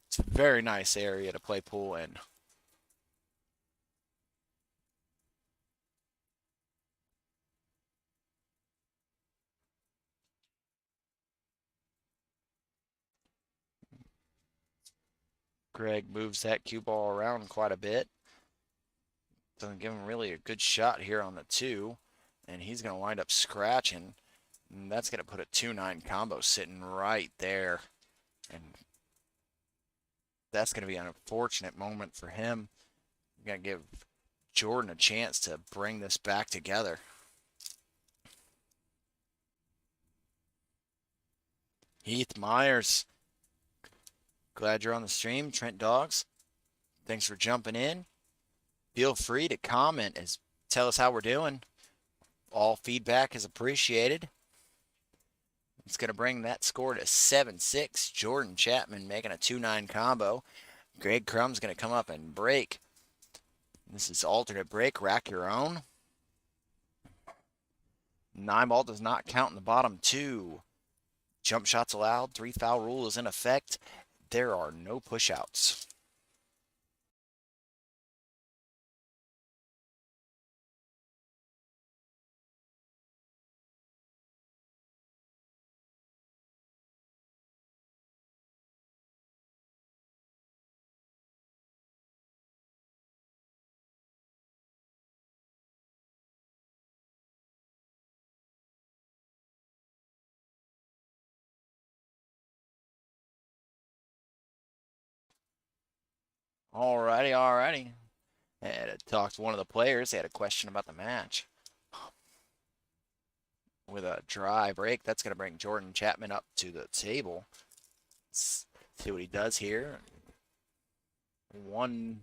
it's a very nice area to play pool in. Greg moves that cue ball around quite a bit. Doesn't give him really a good shot here on the two, and he's going to wind up scratching. And that's going to put a 2-9 combo sitting right there. And that's going to be an unfortunate moment for him. We got to give Jordan a chance to bring this back together. Heath Myers, glad you're on the stream. Trent Dogs, thanks for jumping in. Feel free to comment and tell us how we're doing. All feedback is appreciated. It's going to bring that score to 7-6. Jordan Chapman making a 2-9 combo. Greg Crumb's going to come up and break. This is alternate break. Rack your own. 9-ball does not count in the bottom two. Jump shots allowed. 3-foul rule is in effect. There are no push-outs. Alrighty. I had to talk to one of the players. They had a question about the match. With a dry break, that's going to bring Jordan Chapman up to the table. Let's see what he does here. One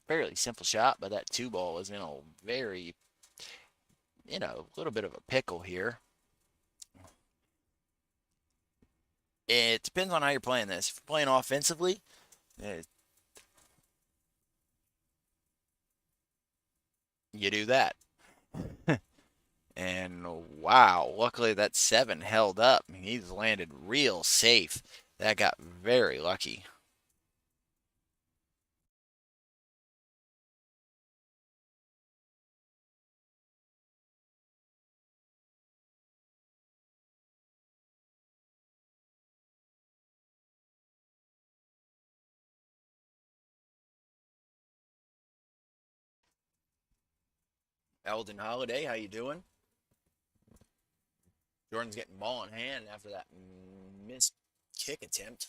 fairly simple shot, but that two ball is in a little bit of a pickle here. It depends on how you're playing this. If you're playing offensively, you do that. And wow, luckily that 7 held up. He's landed real safe. That got very lucky. Eldon Holiday, how you doing? Jordan's getting ball in hand after that missed kick attempt.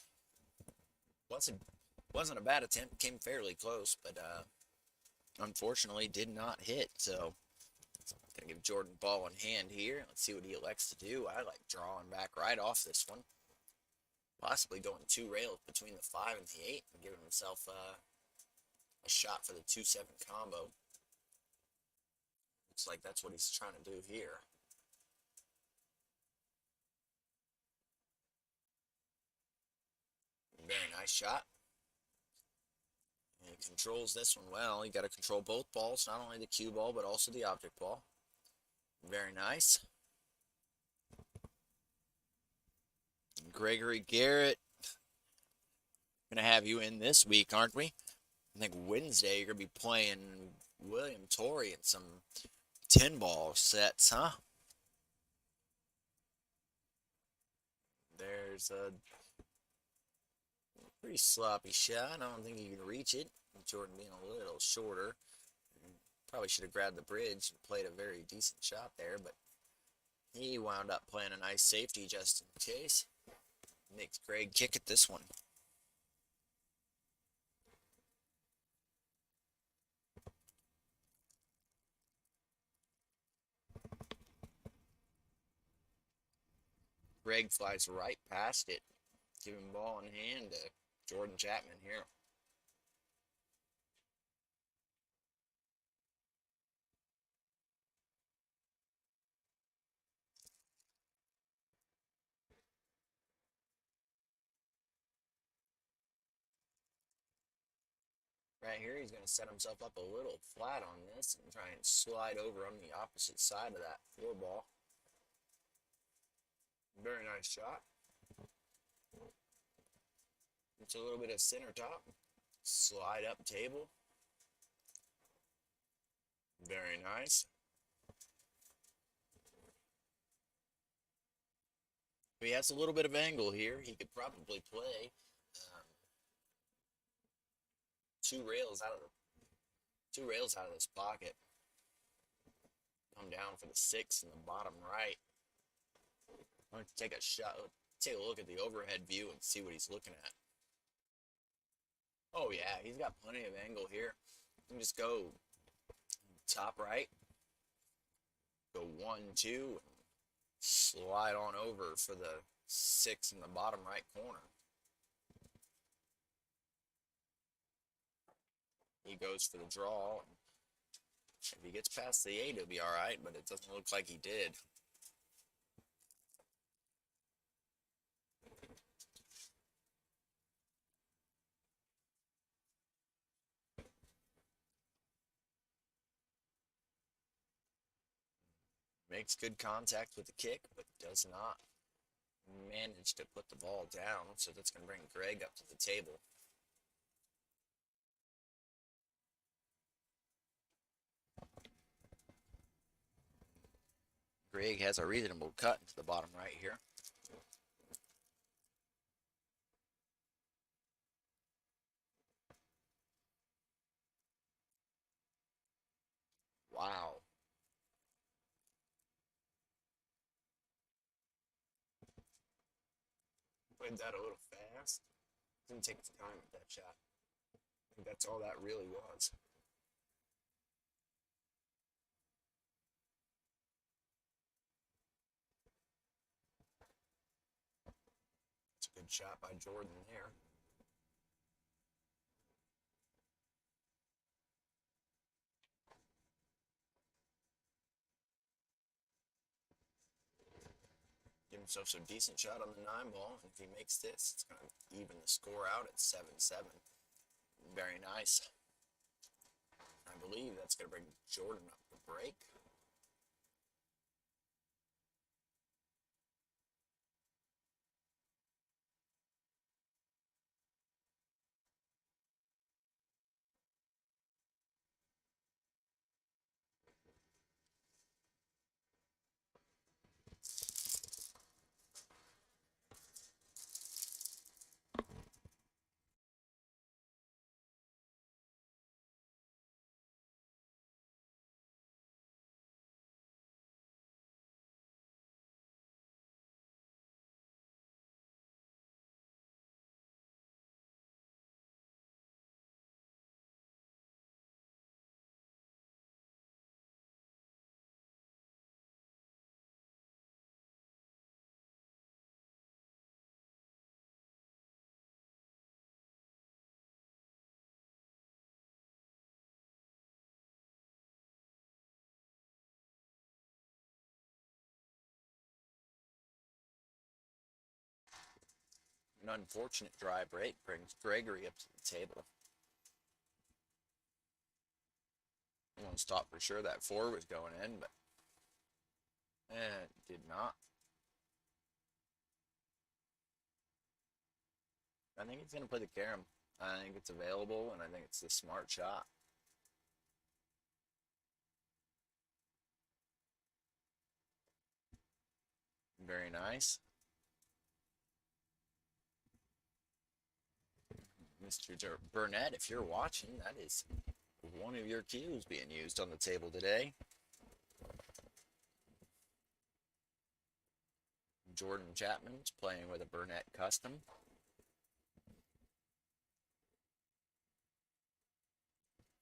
Wasn't a bad attempt. Came fairly close, but unfortunately did not hit. So gonna give Jordan ball in hand here. Let's see what he elects to do. I like drawing back right off this one. Possibly going 2 rails between the 5 and the 8 and giving himself a shot for the 2-7 combo. Looks like that's what he's trying to do here. Very nice shot. And he controls this one well. You got to control both balls, not only the cue ball, but also the object ball. Very nice. Gregory Garrett. Gonna have you in this week, aren't we? I think Wednesday you're gonna be playing William Torrey in some 10-ball sets, huh? There's a pretty sloppy shot. I don't think you can reach it. Jordan being a little shorter. Probably should have grabbed the bridge and played a very decent shot there, but he wound up playing a nice safety just in case. Makes Greg kick at this one. Greg flies right past it, giving ball in hand to Jordan Chapman here. Right here, he's going to set himself up a little flat on this and try and slide over on the opposite side of that four ball. Very nice shot. It's a little bit of center top. Slide up table. Very nice. He has a little bit of angle here. He could probably play um, two rails out of this pocket. Come down for the six in the bottom right. I'm going to take a shot. Take a look at the overhead view and see what he's looking at. Oh yeah, he's got plenty of angle here. You can just go top right, go 1-2, and slide on over for the six in the bottom right corner. He goes for the draw. If he gets past the eight, he'll be all right, but it doesn't look like he did. Makes good contact with the kick, but does not manage to put the ball down, so that's going to bring Greg up to the table. Greg has a reasonable cut into the bottom right here. Wow. Played that a little fast. Didn't take his time with that shot. I think that's all that really was. It's a good shot by Jordan there. Give himself some decent shot on the 9 ball. If he makes this, it's going to even the score out at 7-7. Very nice. I believe that's going to bring Jordan up the break. An unfortunate dry break brings Gregory up to the table. Almost thought for sure that four was going in, but it did not. I think he's going to play the carom. I think it's available, and I think it's the smart shot. Very nice. Mr. Burnett, if you're watching, that is one of your cues being used on the table today. Jordan Chapman's playing with a Burnett custom.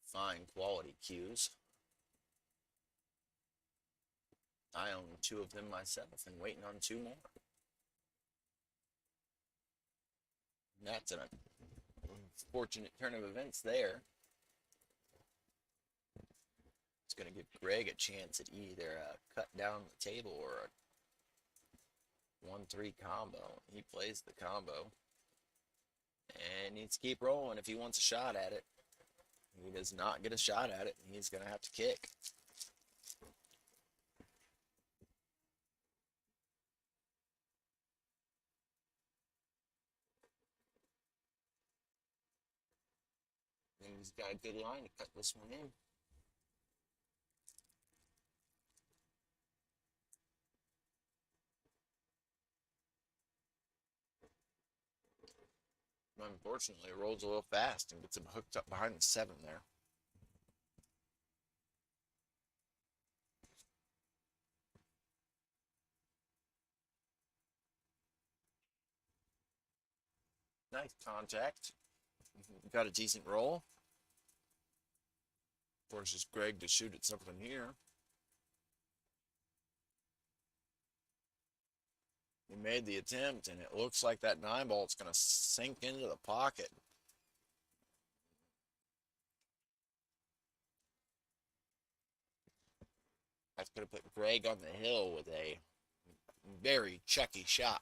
Fine quality cues. I own 2 of them myself and waiting on 2 more. That's an unfortunate turn of events there. It's going to give Greg a chance at either a cut down the table or a 1-3 combo. He plays the combo and needs to keep rolling if he wants a shot at it. He does not get a shot at it. He's going to have to kick. And he's got a good line to cut this one in. Unfortunately, it rolls a little fast and gets him hooked up behind the 7 there. Nice contact. Got a decent roll. Forces Greg to shoot at something here. He made the attempt, and it looks like that 9 ball is going to sink into the pocket. That's going to put Greg on the hill with a very checky shot.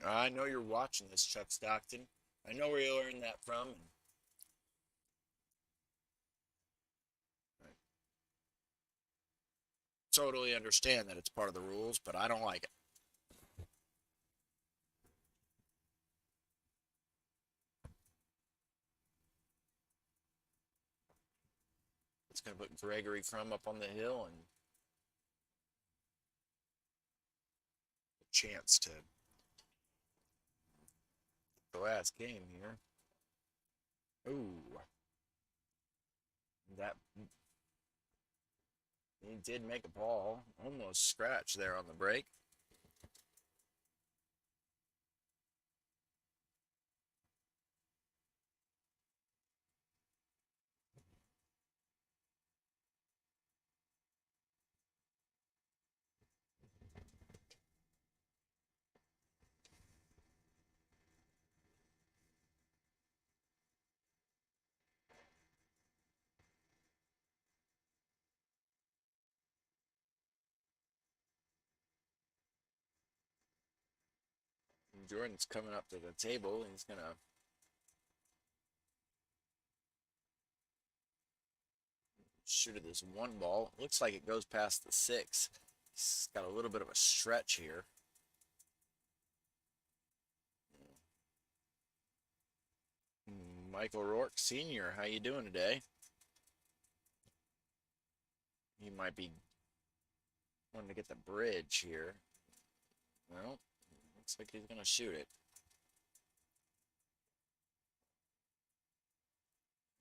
I know you're watching this, Chuck Stockton. I know where you learned that from. I totally understand that it's part of the rules, but I don't like it. It's going to put Gregory Crum up on the hill and a chance to the last game here. Ooh. That he did make a ball. Almost scratch there on the break. Jordan's coming up to the table. He's going to shoot at this 1 ball. Looks like it goes past the 6. He's got a little bit of a stretch here. Michael Rourke Sr., how you doing today? He might be wanting to get the bridge here. Well, looks like he's going to shoot it.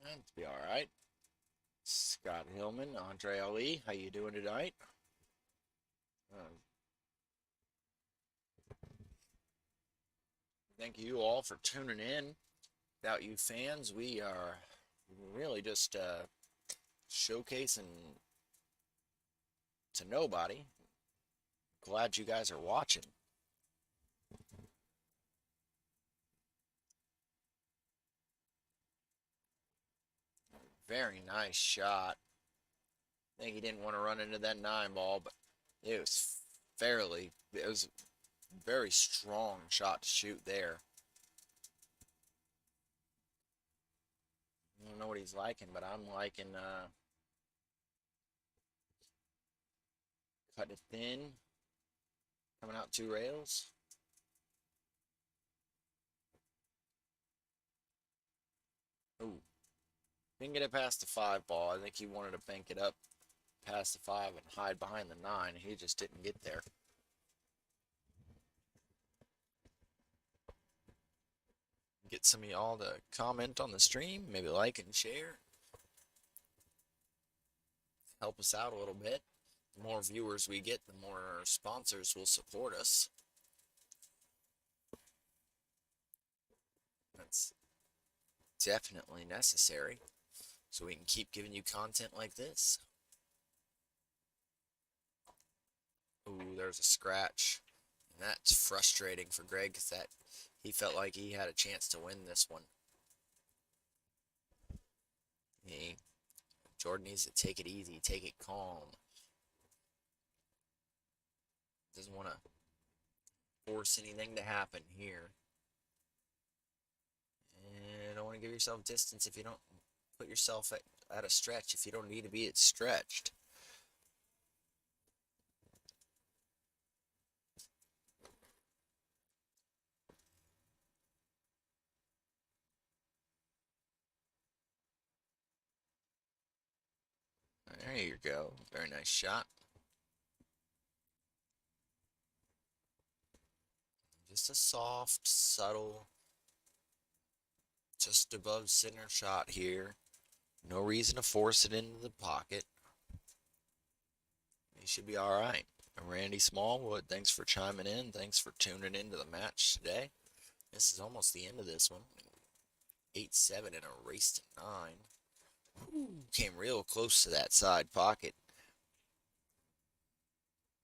That'll be all right. Scott Hillman, Andre Ali, how you doing tonight? Thank you all for tuning in. Without you fans, we are really just showcasing to nobody. Glad you guys are watching. Very nice shot. I think he didn't want to run into that 9 ball, but it was it was a very strong shot to shoot there. I don't know what he's liking, but I'm liking cut it thin, coming out 2 rails. Ooh, didn't get it past the 5 ball. I think he wanted to bank it up past the 5 and hide behind the 9. He just didn't get there. Get some of y'all to comment on the stream, maybe like and share. Help us out a little bit. The more viewers we get, the more sponsors will support us. That's definitely necessary so we can keep giving you content like this. Ooh, there's a scratch. And that's frustrating for Greg because that he felt like he had a chance to win this one. He, Jordan needs to take it easy, take it calm. Doesn't want to force anything to happen here. And don't want to give yourself distance if you don't put yourself at a stretch if you don't need to be stretched. There you go. Very nice shot. Just a soft, subtle, just above center shot here. No reason to force it into the pocket. He should be all right. Randy Smallwood, thanks for chiming in. Thanks for tuning into the match today. This is almost the end of this one. 8-7 in a race to 9. Ooh, came real close to that side pocket.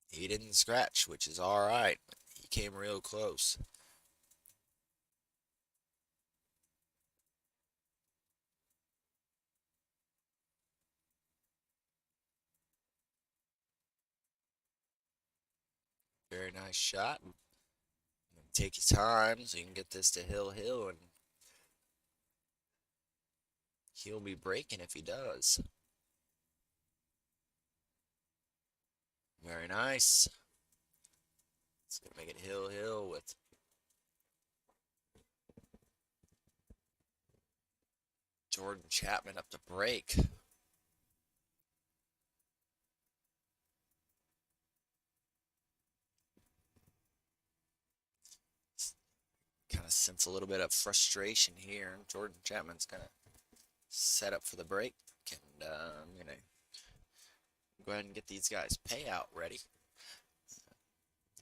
He didn't scratch, which is all right. He came real close. Very nice shot. Take your time so you can get this to Hill, and he'll be breaking if he does. Very nice. It's going to make it Hill with Jordan Chapman up to break. Kind of sense a little bit of frustration here. Jordan Chapman's going to set up for the break, and I'm going to go ahead and get these guys' payout ready.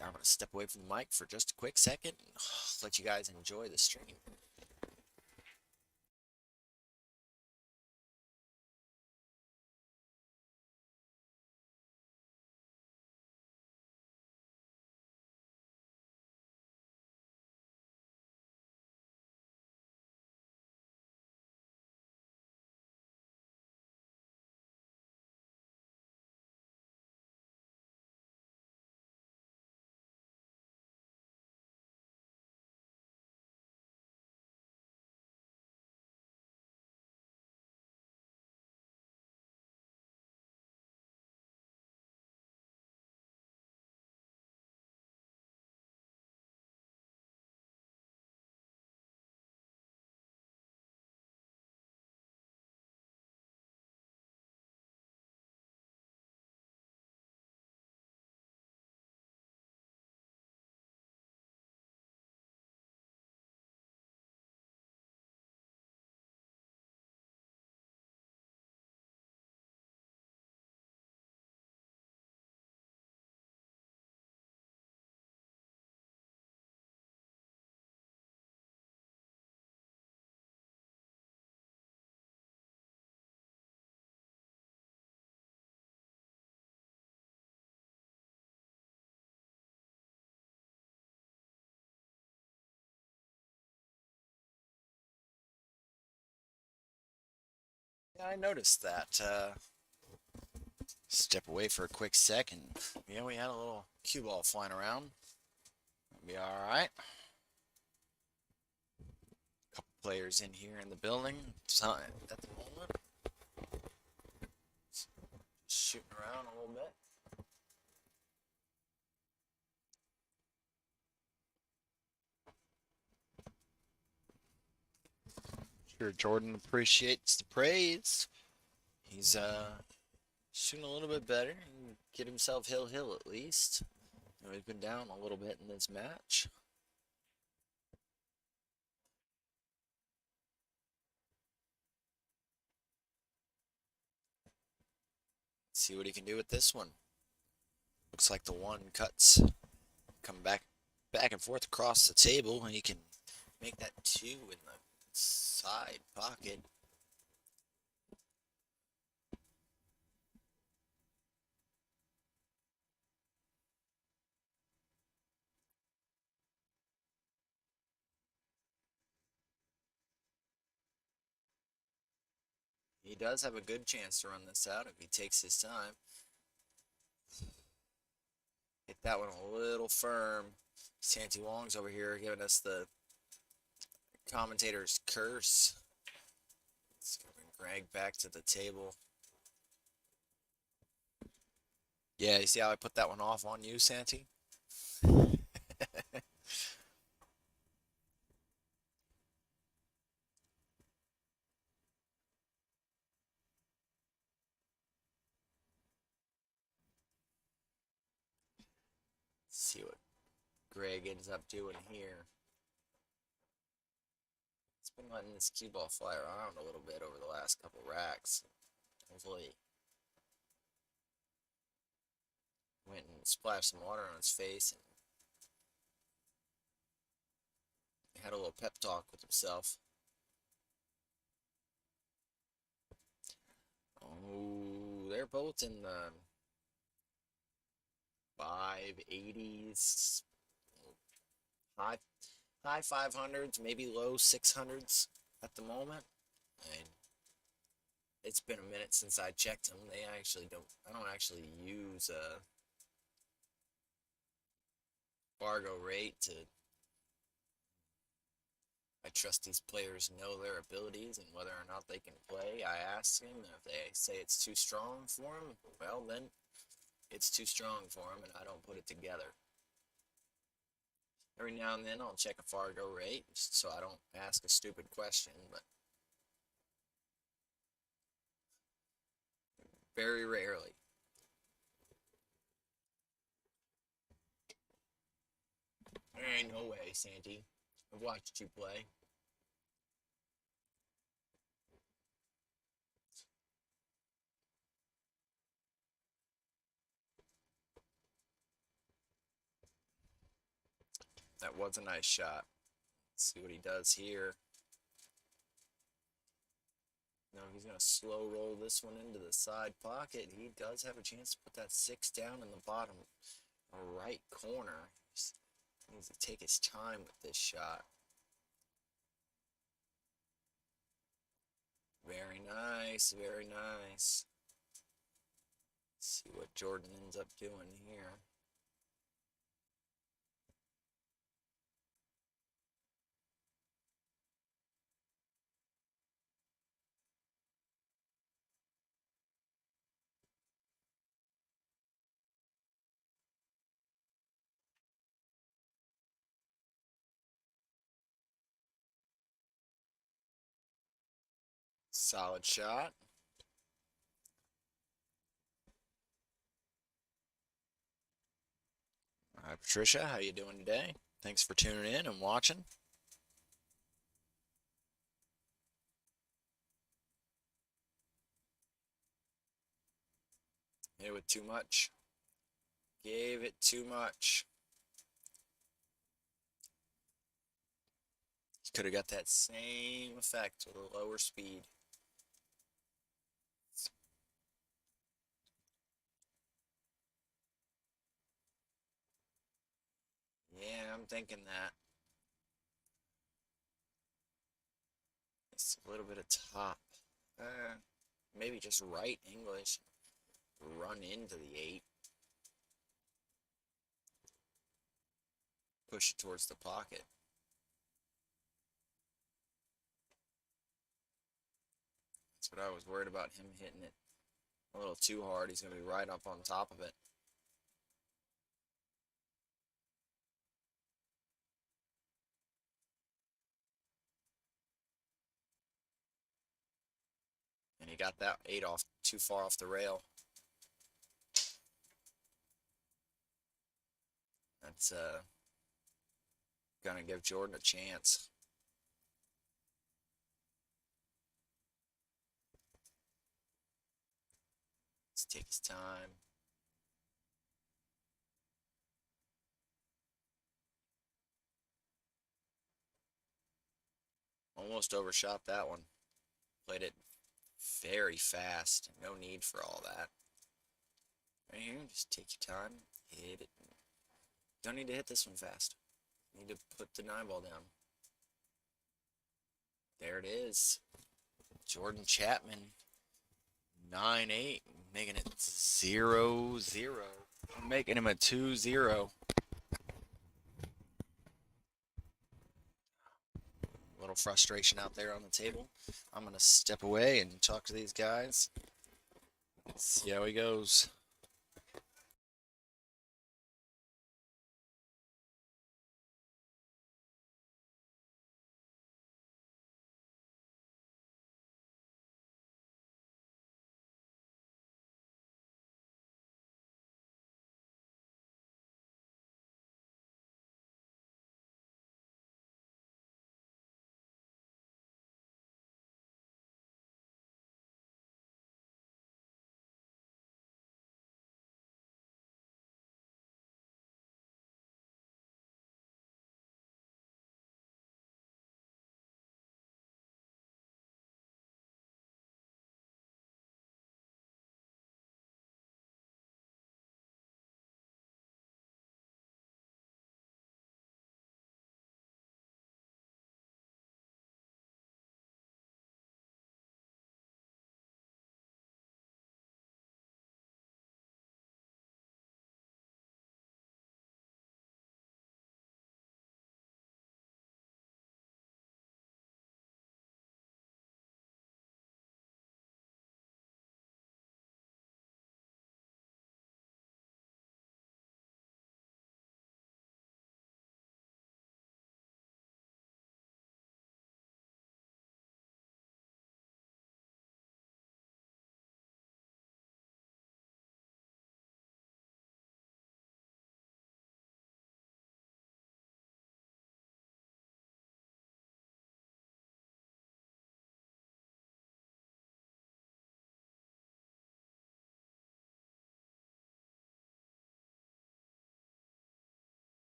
I'm going to step away from the mic for just a quick second and let you guys enjoy the stream. Yeah, I noticed that. Step away for a quick second. Yeah, we had a little cue ball flying around. Be all right. Couple players in here in the building. At the moment, shooting around a little bit. Sure, Jordan appreciates the praise. He's shooting a little bit better. Get himself Hill at least. He's been down a little bit in this match. See what he can do with this one. Looks like the one cuts come back and forth across the table, and he can make that two in the side pocket. He does have a good chance to run this out if he takes his time. Hit that one a little firm. Santi Wong's over here giving us the commentator's curse. Let's bring Greg back to the table. Yeah, you see how I put that one off on you, Santi? See what Greg ends up doing here. He's been letting this cue ball fly around a little bit over the last couple racks. Hopefully went and splashed some water on his face and had a little pep talk with himself. Oh, they're both in the 580s, high 500s, maybe low 600s at the moment. And it's been a minute since I checked them. I don't actually use a Fargo rate to. I trust these players know their abilities and whether or not they can play. I ask them, and if they say it's too strong for them, well then it's too strong for them, and I don't put it together. Every now and then I'll check a Fargo rate so I don't ask a stupid question, but very rarely. There ain't no way, Santi. I've watched you play. That was a nice shot. Let's see what he does here. Now he's going to slow roll this one into the side pocket. He does have a chance to put that 6 down in the bottom right corner. He needs to take his time with this shot. Very nice, very nice. Let's see what Jordan ends up doing here. Solid shot. All right, Patricia, how you doing today? Thanks for tuning in and watching. Hit it with too much. Gave it too much. Could have got that same effect with a lower speed. Yeah, I'm thinking that. It's a little bit of top. Maybe just right English. Run into the 8. Push it towards the pocket. That's what I was worried about, him hitting it a little too hard. He's going to be right up on top of it. And he got that 8 off too far off the rail. That's gonna give Jordan a chance. Let's take his time. Almost overshot that one. Played it very fast. No need for all that. Right here, just take your time. Hit it. Don't need to hit this one fast. Need to put the 9 ball down. There it is. Jordan Chapman 9-8, making it 0-0. I'm making him a 2-0. A little frustration out there on the table. I'm going to step away and talk to these guys. See how he goes.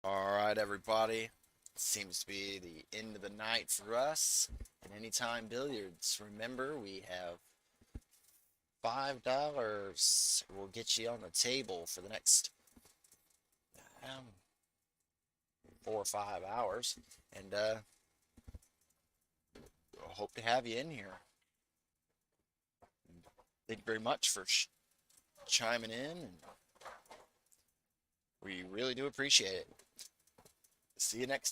All right, everybody. Seems to be the end of the night for us. And Anytime Billiards. Remember, we have $5 will get you on the table for the next um, 4 or 5 hours. And hope to have you in here. Thank you very much for chiming in. And we really do appreciate it. See you next time.